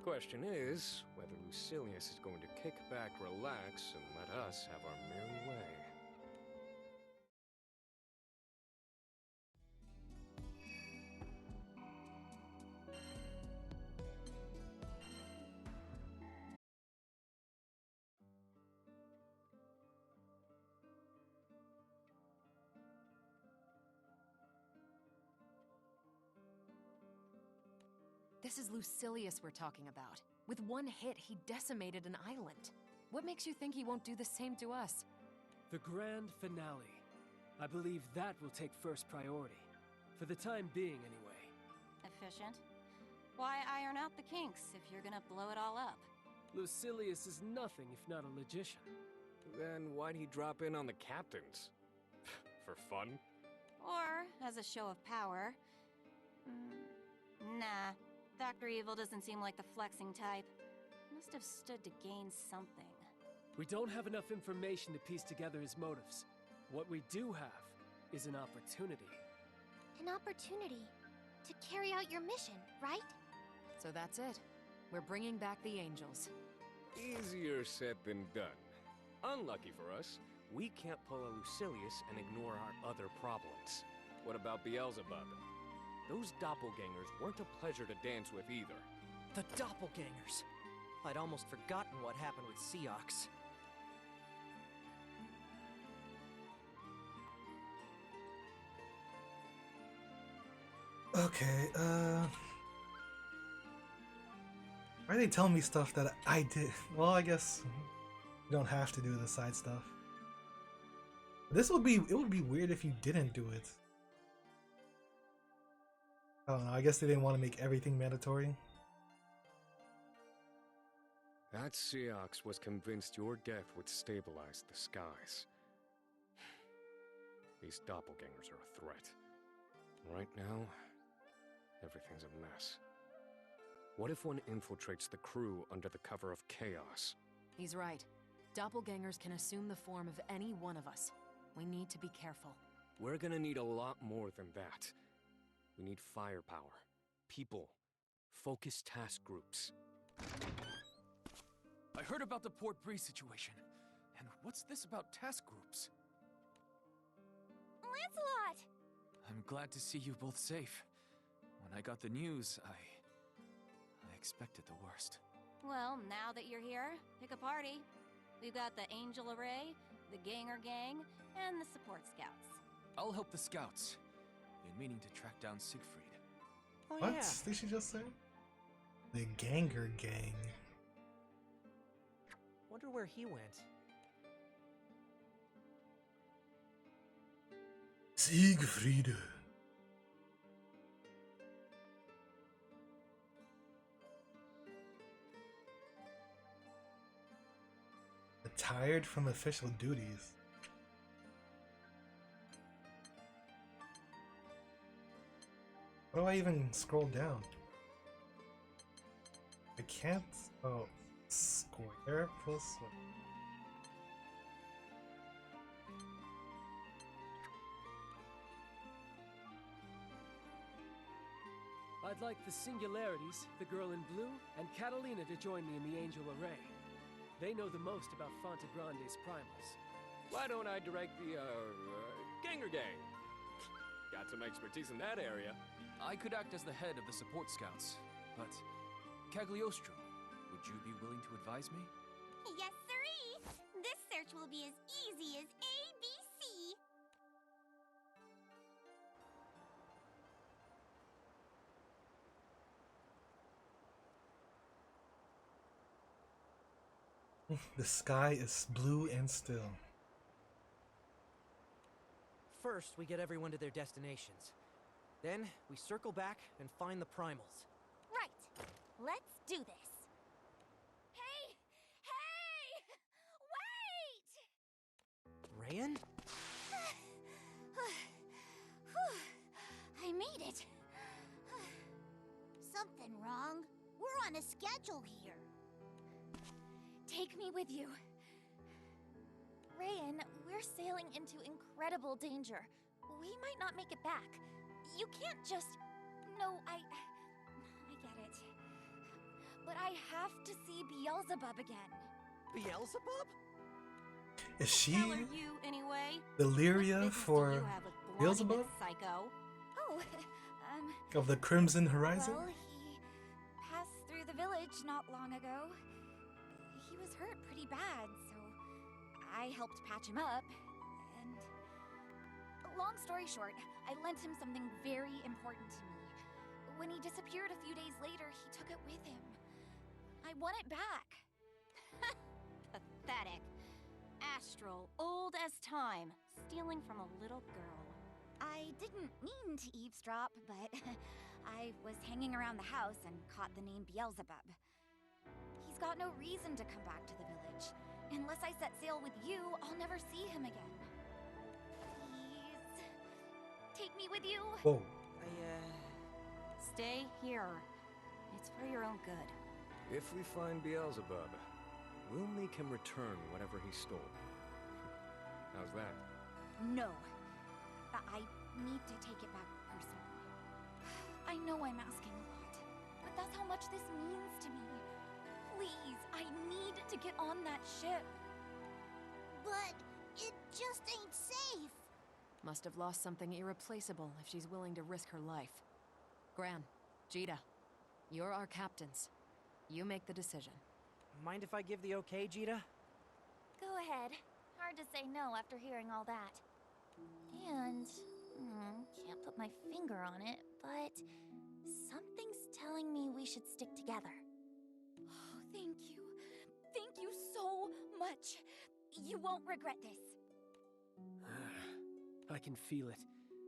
Question is, whether Lucilius is going to kick back, relax, and let us have our merry way. this is Lucilius we're talking about. With one hit, he decimated an island. What makes you think he won't do the same to us? The grand finale. I believe that will take first priority. For the time being, anyway. Efficient? Why iron out the kinks if you're gonna blow it all up? Lucilius is nothing if not a logician. Then why'd he drop in on the captains? For fun? Or as a show of power? Nah, Dr. Evil doesn't seem like the flexing type. Must have stood to gain something. We don't have enough information to piece together his motives. What we do have is an opportunity. An opportunity to carry out your mission, right? So that's it. We're bringing back the angels. Easier said than done. Unlucky for us, we can't pull a Lucilius and ignore our other problems. What about Beelzebub? Those doppelgangers weren't a pleasure to dance with either. The doppelgangers. I'd almost forgotten what happened with Seox. Okay, why are they telling me stuff that I did? Well, I guess you don't have to do the side stuff. It would be weird if you didn't do it. I don't know, I guess they didn't want to make everything mandatory. That Seox was convinced your death would stabilize the skies. These doppelgangers are a threat. Right now, everything's a mess. What if one infiltrates the crew under the cover of chaos? He's right. Doppelgangers can assume the form of any one of us. We need to be careful. We're gonna need a lot more than that. We need firepower, people, focused task groups. I heard about the Port Breeze situation. And what's this about task groups? Lancelot! I'm glad to see you both safe. When I got the news, I expected the worst. Well, now that you're here, pick a party. We've got the Angel Array, the Ganger Gang, and the Support Scouts. I'll help the scouts. Been meaning to track down Siegfried. Oh, What yeah. did she just say? The Ganger Gang. Wonder where he went. Siegfried. Retired from official duties. How do I even scroll down? I can't. Oh, square plus what? I'd like the Singularities, the girl in blue, and Catalina to join me in the Angel Array. They know the most about Fanta Grande's primals. Why don't I direct the, Ganger Gang? Got some expertise in that area. I could act as the head of the support scouts, but Cagliostro, would you be willing to advise me? Yes, sirree! This search will be as easy as ABC. The sky is blue and still. First, we get everyone to their destinations. Then, we circle back and find the primals. Right. Let's do this. Hey! Hey! Wait! Rayan? I made it. Something wrong? We're on a schedule here. Take me with you. Rayan, we're sailing into incredible danger. We might not make it back. You can't just... No, I get it. But I have to see Beelzebub again. Beelzebub? Is she Hell are you, anyway? Illyria What business do for you have with blondie Beelzebub? with Psycho? Oh, Of the Crimson Horizon? well, he passed through the village not long ago. He was hurt pretty bad, so I helped patch him up, and... Long story short, I lent him something very important to me. When he disappeared a few days later, he took it with him. I want it back. Pathetic. Astral, old as time, stealing from a little girl. I didn't mean to eavesdrop, but I was hanging around the house and caught the name Beelzebub. He's got no reason to come back to the village. Unless I set sail with you, I'll never see him again. Please, take me with you. Whoa. Stay here. It's for your own good. If we find Beelzebub, we'll make him return whatever he stole. How's that? No. I need to take it back personally. I know I'm asking a lot, but that's how much this means to me. Please, I need to get on that ship. But it just ain't safe. Must have lost something irreplaceable if she's willing to risk her life. Gran, Jita, you're our captains. You make the decision. Mind if I give the okay, Jita? Go ahead. Hard to say no after hearing all that. And, can't put my finger on it, but something's telling me we should stick together. Oh, thank you. Thank you so much. You won't regret this. I can feel it,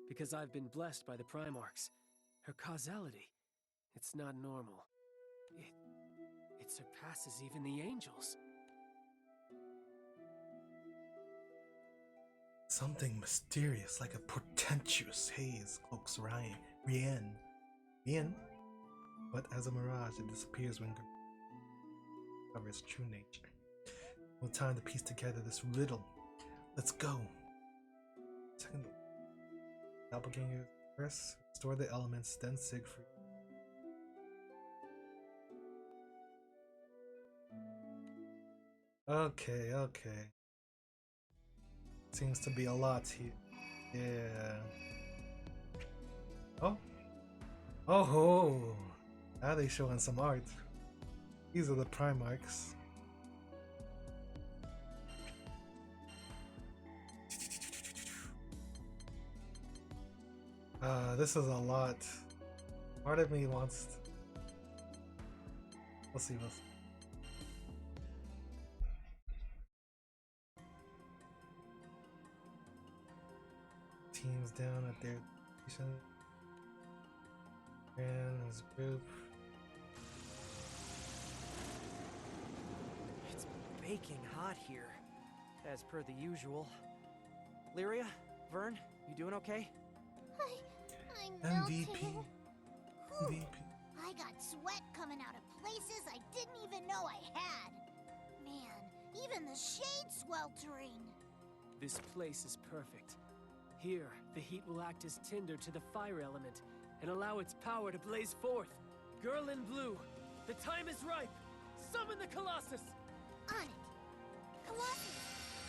because I've been blessed by the Primarchs. Her causality, it's not normal. It surpasses even the angels. Something mysterious, like a portentous haze, cloaks Rian. But as a mirage, it disappears when covers true nature. No time to piece together this riddle. Let's go. Second, doppelganger first. Store the elements, then Siegfried. Okay. Seems to be a lot here. Yeah. Oh. Now they showing some art. These are the Primarchs. This is a lot. Part of me wants to... We'll see. Teams down at their station. And his group. It's baking hot here, as per the usual. Lyria, Vern, you doing okay? I'm MVP. melting. MVP. I got sweat coming out of places I didn't even know I had. Man, even the shade's sweltering. This place is perfect. Here, the heat will act as tinder to the fire element and allow its power to blaze forth. Girl in blue, the time is ripe. Summon the Colossus! On it. Colossus,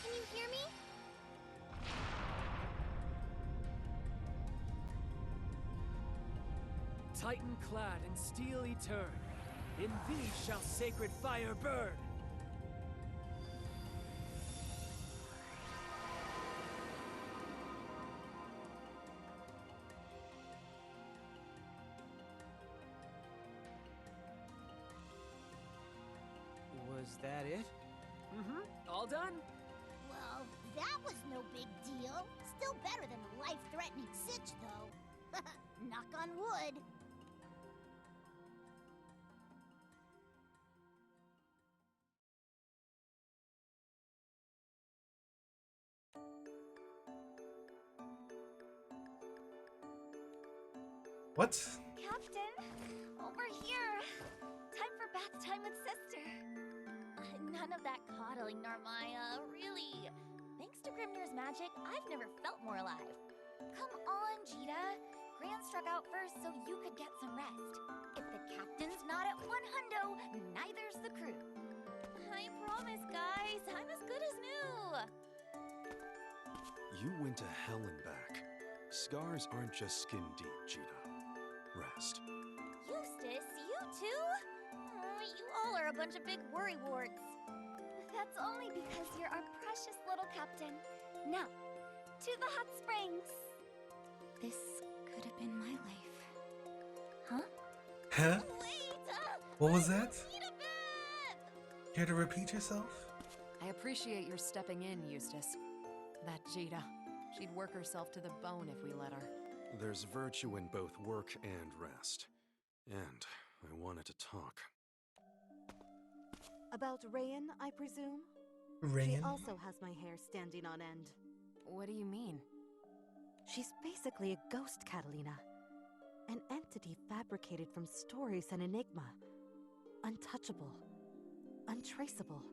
can you hear me? Titan clad in steel etern, in thee shall sacred fire burn. that it? Mm-hmm. All done. Well, that was no big deal. Still better than a life-threatening sitch, though. Knock on wood. What? Captain, over here. Time for bath time with sister. None of that coddling, Narmaya, really. Thanks to Grimnir's magic, I've never felt more alive. Come on, Jita. Gran struck out first so you could get some rest. If the captain's not at 100, neither's the crew. I promise, guys, I'm as good as new. You went to hell and back. Scars aren't just skin deep, Cheetah. Rest. Eustace, you too? Oh, you all are a bunch of big worrywarts. That's only because you're our precious little captain. Now, to the hot springs. This could have been my life. Huh? Huh? Wait! What was that? Need a bed! Care to repeat yourself? I appreciate your stepping in, Eustace. That Jita. She'd work herself to the bone if we let her. There's virtue in both work and rest. And I wanted to talk. About Rayan, I presume? She Rain? also has my hair standing on end. What do you mean? She's basically a ghost, Catalina. An entity fabricated from stories and enigma. Untouchable. Untraceable.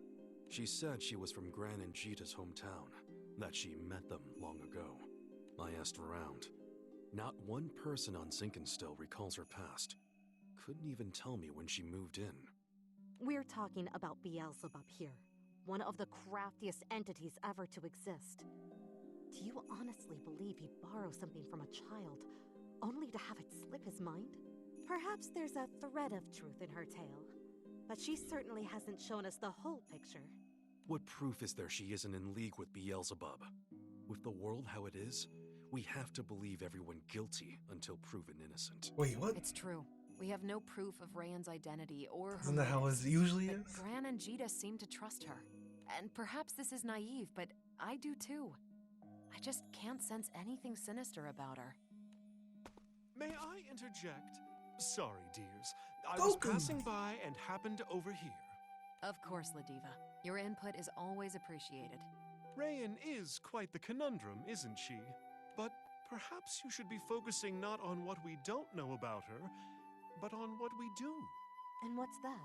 She said she was from Gran and Jita's hometown, that she met them long ago. I asked around. Not one person on Zinkenstill recalls her past. Couldn't even tell me when she moved in. We're talking about Beelzebub here, one of the craftiest entities ever to exist. Do you honestly believe he'd borrow something from a child, only to have it slip his mind? Perhaps there's a thread of truth in her tale, but she certainly hasn't shown us the whole picture. What proof is there she isn't in league with Beelzebub? With the world how it is, we have to believe everyone guilty until proven innocent. Wait, what? It's true. We have no proof of Rayan's identity or her Isn't that how motives, it usually but is? Gran and Jita seem to trust her. And perhaps this is naive, but I do too. I just can't sense anything sinister about her. May I interject? Sorry, dears. I was passing by and happened to overhear. Of course, Ladiva. Your input is always appreciated. Rayan is quite the conundrum, isn't she? But perhaps you should be focusing not on what we don't know about her, but on what we do. And what's that?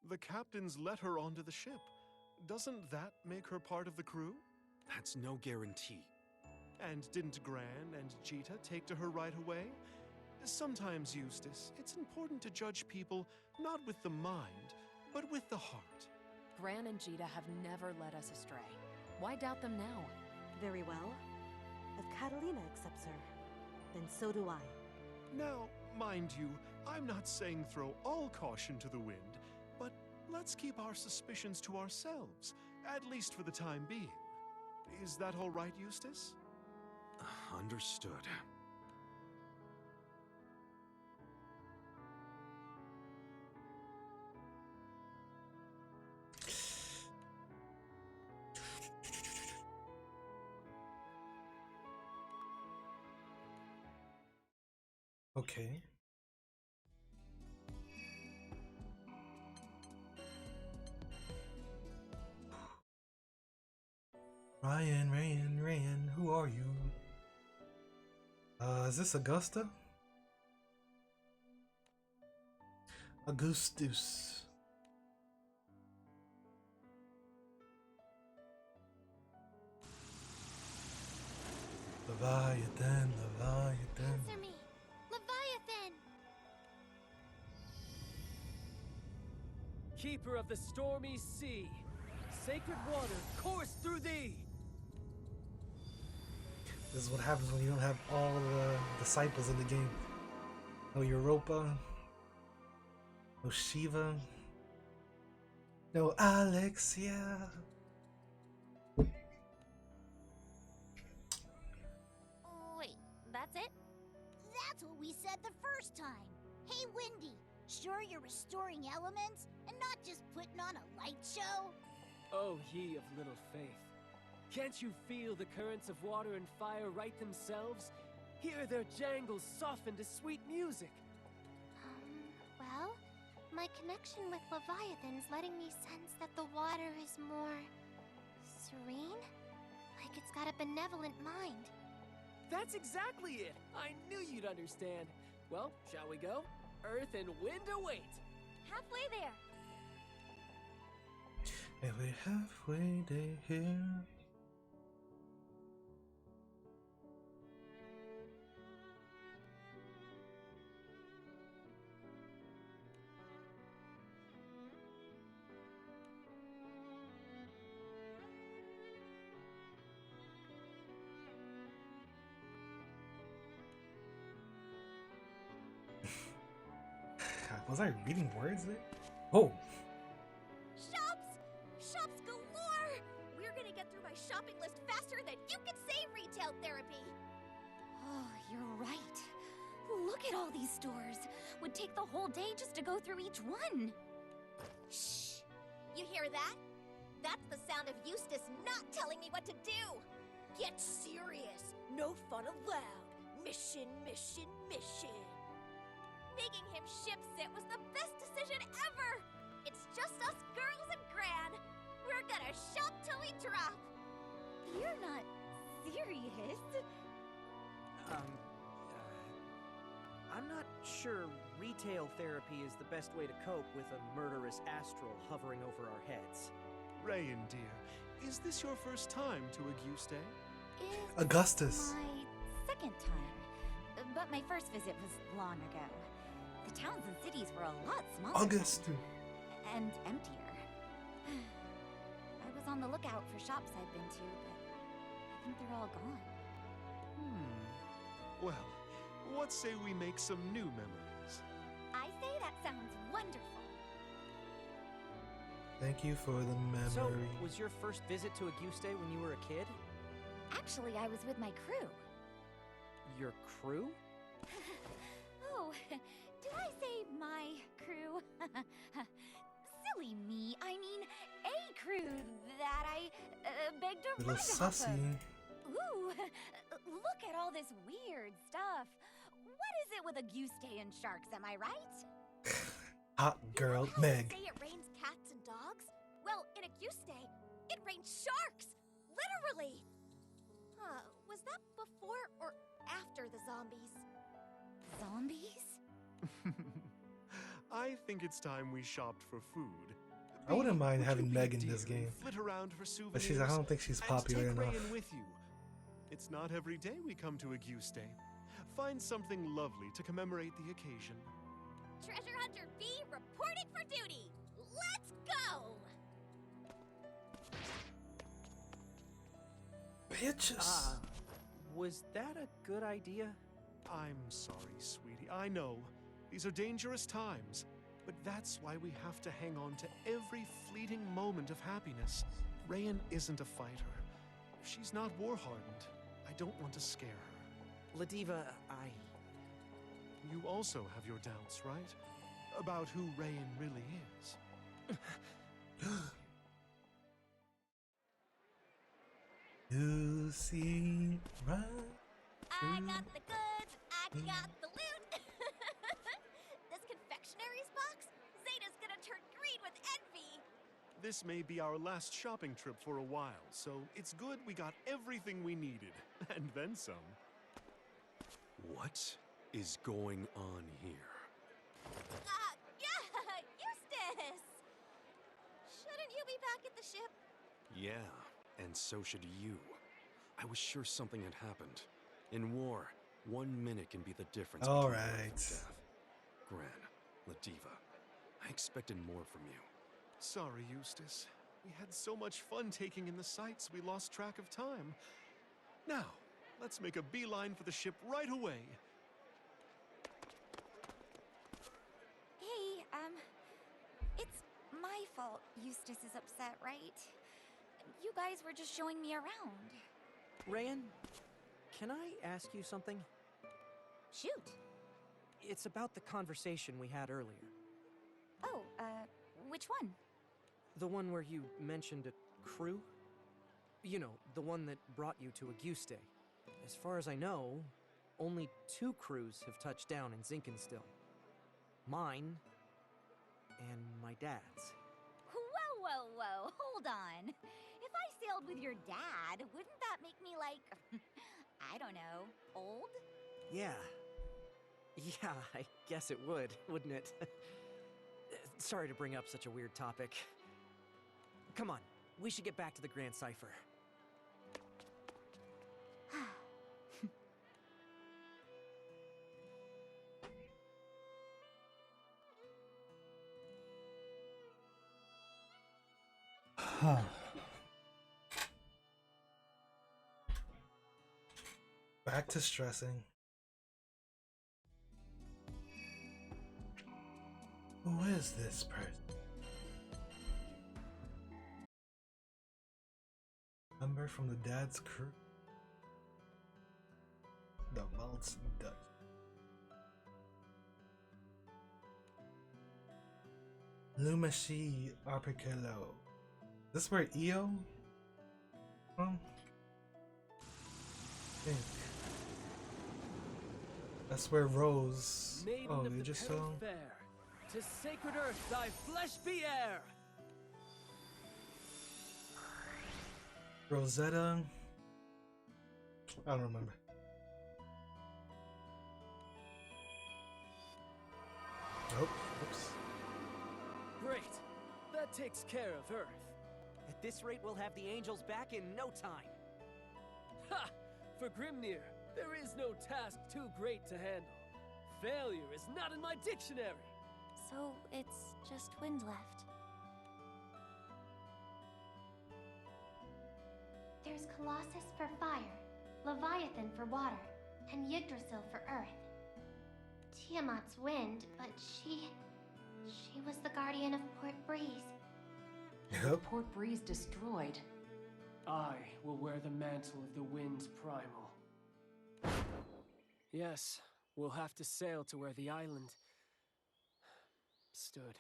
The captains let her onto the ship. Doesn't that make her part of the crew? That's no guarantee. And didn't Gran and Jita take to her right away? Sometimes, Eustace, it's important to judge people not with the mind, but with the heart. Gran and Jita have never led us astray. Why doubt them now? Very well. If Catalina accepts her, then so do I. Now, mind you, I'm not saying throw all caution to the wind, but let's keep our suspicions to ourselves, at least for the time being. Is that all right, Eustace? Understood. Okay. Ryan, who are you? Is this Augusta? Augustus. Leviathan. Answer me! Leviathan! Keeper of the stormy sea, sacred water course through thee! This is what happens when you don't have all the disciples in the game. No Europa. No Shiva. No Alexia. Wait, that's it? That's what we said the first time. Hey, Windy, Sure you're restoring elements and not just putting on a light show? Oh, ye of little faith. Can't you feel the currents of water and fire right themselves? Hear their jangles soften to sweet music. Well, my connection with Leviathan's letting me sense that the water is more serene? Like it's got a benevolent mind. That's exactly it! I knew you'd understand. Well, shall we go? Earth and wind await. Halfway there. And we're halfway there here. Was I reading words there? Oh. Shops galore! We're gonna get through my shopping list faster than you can say retail therapy. Oh, you're right. Look at all these stores. Would take the whole day just to go through each one. Shh! You hear that? That's the sound of Eustace not telling me what to do. Get serious. No fun allowed. Mission, mission, mission. Making him ship sit was the best decision ever! It's just us girls and Gran. We're gonna shop till we drop. You're not serious. I'm not sure retail therapy is the best way to cope with a murderous astral hovering over our heads. Rayan, dear, is this your first time to Auguste? It's Augustus. my second time. But my first visit was long ago. The towns and cities were a lot smaller. August. And emptier. I was on the lookout for shops I've been to, but I think they're all gone. Well, what say we make some new memories? I say that sounds wonderful. Thank you for the memory. So, was your first visit to Auguste when you were a kid? Actually, I was with my crew. Your crew? Oh, did I say my crew? Silly me. I mean, a crew that I begged a Little ride off sussy. of. Ooh, look at all this weird stuff. What is it with Auguste and sharks, am I right? Hot girl, Meg. Say it rains cats and dogs? Well, in Auguste, it rains sharks! Literally! Was that before or after the zombies? Zombies? I think it's time we shopped for food. I wouldn't mind Would having you Meg be in this dear and game. Flit around for souvenirs, But I don't think she's and popular take enough. Rayan with you. It's not every day we come to Auguste. Find something lovely to commemorate the occasion. Treasure Hunter V reporting for duty! Let's go! Bitches. Was that a good idea? I'm sorry, sweetie. I know. These are dangerous times. But that's why we have to hang on to every fleeting moment of happiness. Rayan isn't a fighter. She's not war-hardened. I don't want to scare her. Ladiva, You also have your doubts, right? About who Rayan really is. You see, right? I got the goods, I got the loot! This confectionaries box? Zeta's gonna turn green with envy! This may be our last shopping trip for a while, so it's good we got everything we needed, and then some. What is going on here? Yeah, Eustace! Shouldn't you be back at the ship? Yeah, and so should you. I was sure something had happened. In war, 1 minute can be the difference All between life and right. death. Gran, Ladiva, I expected more from you. Sorry, Eustace. We had so much fun taking in the sights, we lost track of time. Now, let's make a beeline for the ship right away. Hey, it's my fault Eustace is upset, right? You guys were just showing me around. Rayan, can I ask you something? Shoot. It's about the conversation we had earlier. Oh, which one? The one where you mentioned a crew? You know, the one that brought you to Auguste. As far as I know, only 2 crews have touched down in Zinkenstill. Mine and my dad's. Whoa, whoa, whoa, hold on. If I sailed with your dad, wouldn't that make me like, I don't know, old? Yeah. Yeah, I guess it would, wouldn't it? Sorry to bring up such a weird topic. Come on, we should get back to the Grand Cipher. Huh. Back to stressing. Who is this person? Member from the dad's crew? The Maltz Dutch. Lumashi Arpicelo. This where EO from? I think. That's where Rose. Maiden Oh, of they the just Peril saw. Fair, to sacred earth thy flesh be heir! Rosetta. I don't remember. Nope. Oops. Great! That takes care of Earth. At this rate, we'll have the angels back in no time. Ha! For Grimnir, there is no task too great to handle. Failure is not in my dictionary. So it's just wind left. There's Colossus for fire, Leviathan for water, and Yggdrasil for earth. Tiamat's wind, but she was the guardian of Port Breeze. Yep. Port Breeze destroyed. I will wear the mantle of the Wind's Primal. Yes, we'll have to sail to where the island stood.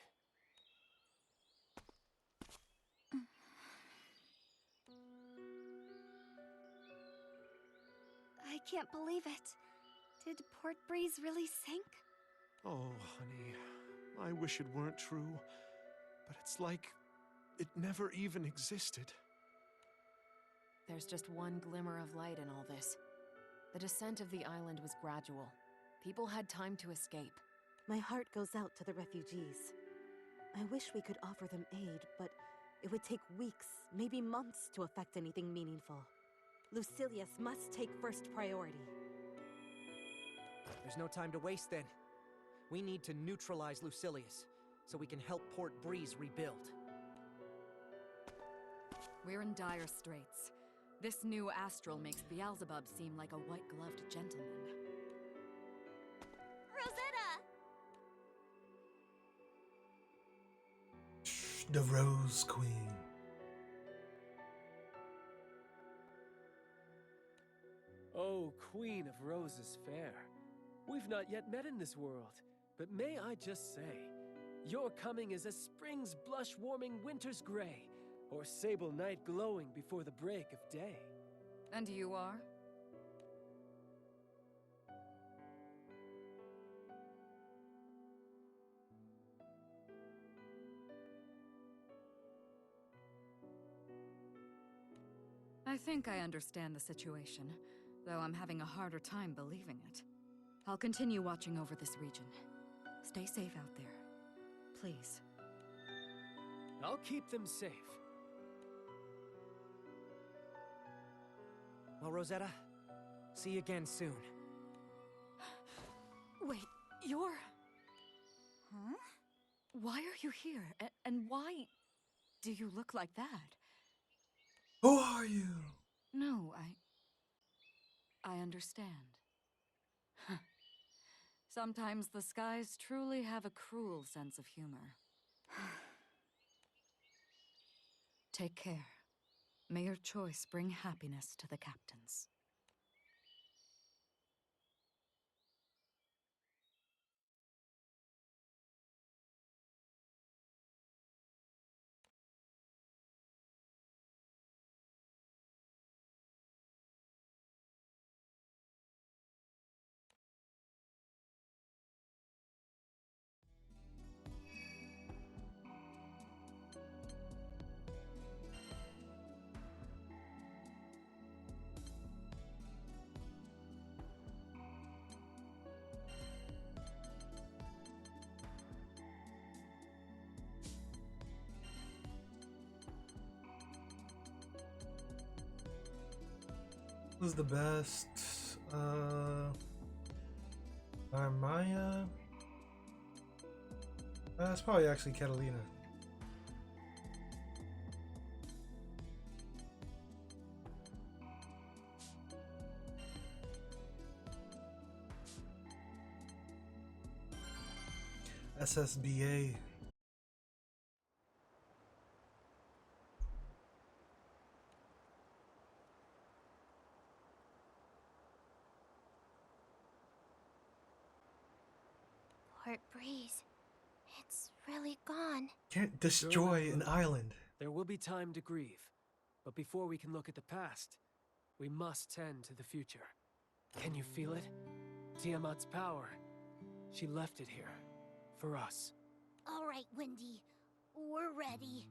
I can't believe it. Did Port Breeze really sink? Oh, honey, I wish it weren't true, but it's like it never even existed. There's just one glimmer of light in all this. The descent of the island was gradual. People had time to escape. My heart goes out to the refugees. I wish we could offer them aid, but it would take weeks, maybe months to effect anything meaningful. Lucilius must take first priority. There's no time to waste then. We need to neutralize Lucilius, so we can help Port Breeze rebuild. We're in dire straits. This new astral makes Beelzebub seem like a white-gloved gentleman. Rosetta! The Rose Queen. Oh, Queen of Roses fair. We've not yet met in this world, but may I just say, your coming is as spring's blush-warming winter's gray, or sable night glowing before the break of day. And you are? I think I understand the situation, though I'm having a harder time believing it. I'll continue watching over this region. Stay safe out there. Please. I'll keep them safe. Well, Rosetta, see you again soon. Wait, you're... Huh? Why are you here? And why do you look like that? Who are you? No, I understand. Sometimes the skies truly have a cruel sense of humor. Take care. May your choice bring happiness to the captains. Who's the best? Armaya? It's probably actually Catalina. SSBA. Port Breeze. It's really gone. Can't destroy an island. There will be time to grieve. But before we can look at the past, we must tend to the future. Can you feel it? Tiamat's power. She left it here. For us. All right, Wendy. We're ready.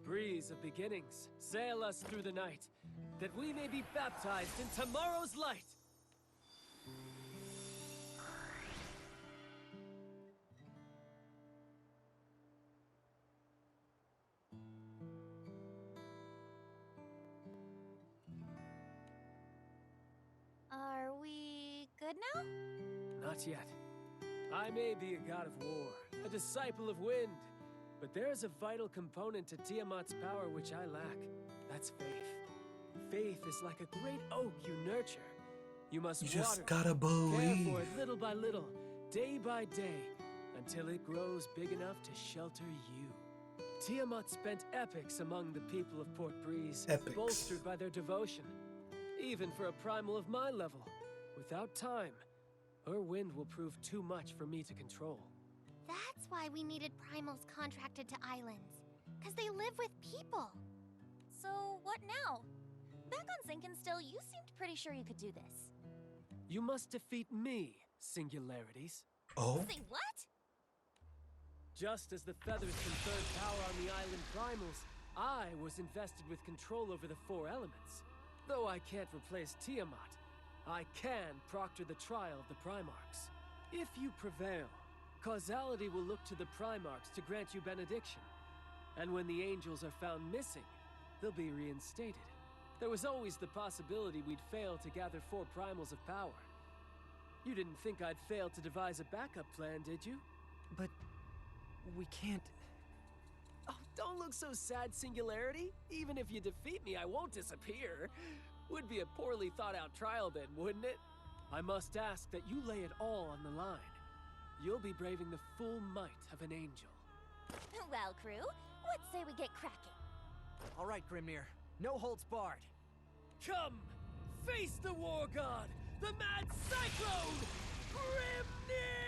Breeze of beginnings, sail us through the night, that we may be baptized in tomorrow's light. Are we good now? Not yet. I may be a god of war, a disciple of wind, but there's a vital component to Tiamat's power which I lack. That's faith. Faith is like a great oak you nurture. You must You just water, gotta care believe. for it little by little, day by day, until it grows big enough to shelter you. Tiamat spent epochs among the people of Port Breeze, Epics. bolstered by their devotion. Even for a primal of my level, without time, her wind will prove too much for me to control. That's why we needed primals contracted to islands. Because they live with people. So, what now? Back on Sinkinstill, you seemed pretty sure you could do this. You must defeat me, singularities. Oh? Say what? Just as the feathers conferred power on the island primals, I was invested with control over the four elements. Though I can't replace Tiamat, I can proctor the trial of the Primarchs. If you prevail, causality will look to the Primarchs to grant you benediction. And when the angels are found missing, they'll be reinstated. There was always the possibility we'd fail to gather four primals of power. You didn't think I'd fail to devise a backup plan, did you? But we can't. Oh, don't look so sad, Singularity. Even if you defeat me, I won't disappear. Would be a poorly thought out trial then, wouldn't it? I must ask that you lay it all on the line. You'll be braving the full might of an angel. Well, crew, what say we get cracking? All right, Grimnir. No holds barred. Come! Face the war god! The mad cyclone! Grimnir!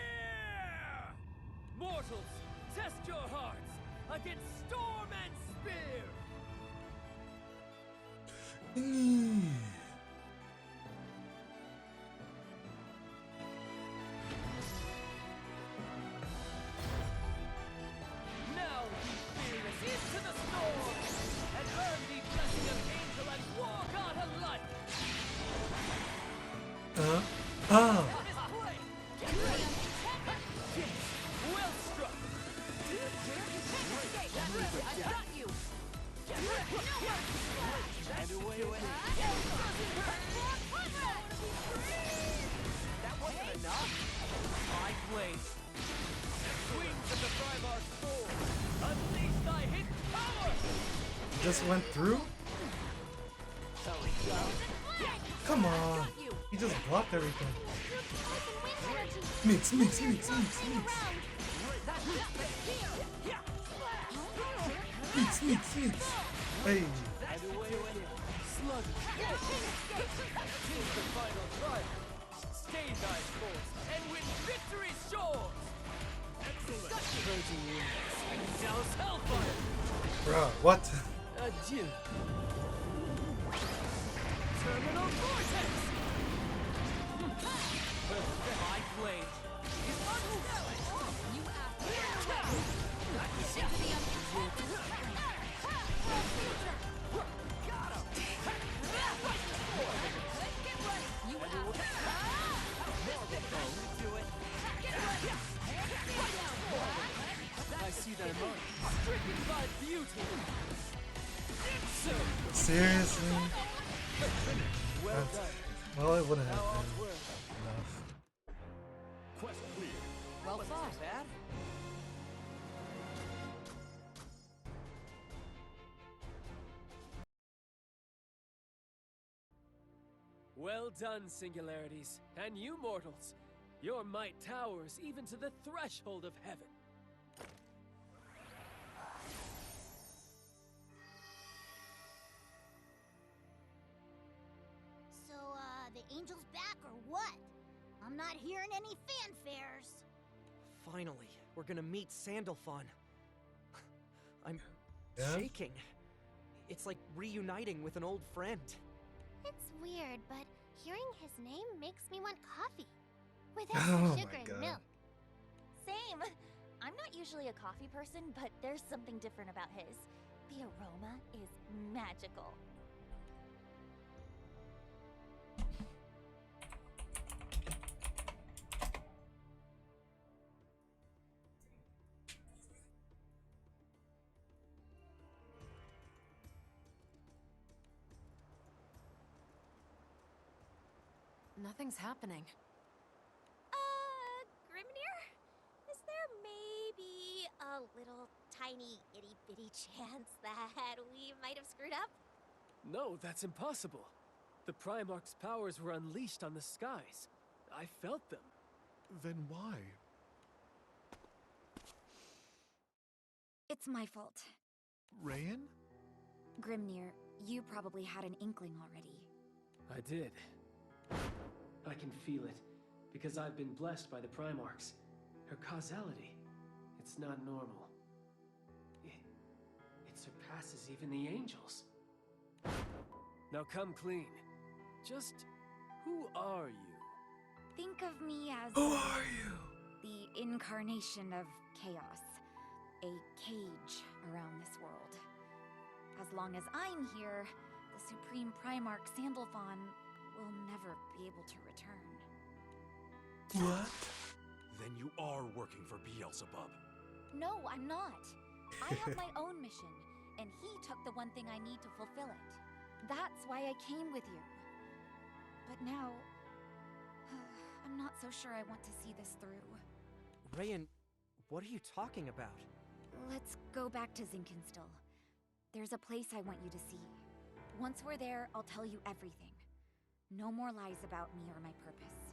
Mortals, test your hearts against storm and spear! Now, ye fearless, into the storm! And earn the blessing of angel and war god alike! Ah! Well struck! I got you! And away it That wasn't enough! My blade! Wings of the Primarch sword! Unleash thy hidden power! Just went through? Come on. He just blocked everything. Mix. Mix. Hey. And away went it. Sluggish. Tis the final trial. Stay thy course and win victory's shores! Excellent! Virgin wings and douse hellfire! Bruh, what? Adieu. Terminal vortex! My blade is unstelling! You Got him! I see their mind stricken by beauty! Seriously? Well That's done. Well, it wouldn't have How been odds were. enough. Quest clear. Well thought. Bad. Well done, singularities, and you mortals. Your might towers even to the threshold of heaven. So, the angel's back or what? I'm not hearing any fanfares. Finally, we're gonna meet Sandalphon. I'm Yeah? shaking. It's like reuniting with an old friend. It's weird, but hearing his name makes me want coffee. With Oh extra my sugar God. and milk. Same. I'm not usually a coffee person, but there's something different about his. The aroma is magical. Nothing's happening. Grimnir? Is there maybe a little tiny itty bitty chance that we might have screwed up? No, that's impossible. The Primarch's powers were unleashed on the skies. I felt them. Then why? It's my fault. Rayan? Grimnir, you probably had an inkling already. I did. I can feel it, because I've been blessed by the Primarchs. Her causality, it's not normal. It surpasses even the angels. Now come clean. Just who are you? Think of me as Who are you? the incarnation of chaos. A cage around this world. As long as I'm here, the Supreme Primarch Sandalphon will never be able to return. What? Then you are working for Beelzebub. No, I'm not. I have my own mission, and he took the one thing I need to fulfill it. That's why I came with you. But now, I'm not so sure I want to see this through. Rayan, what are you talking about? Let's go back to Zinkenstill. There's a place I want you to see. Once we're there, I'll tell you everything. No more lies about me or my purpose.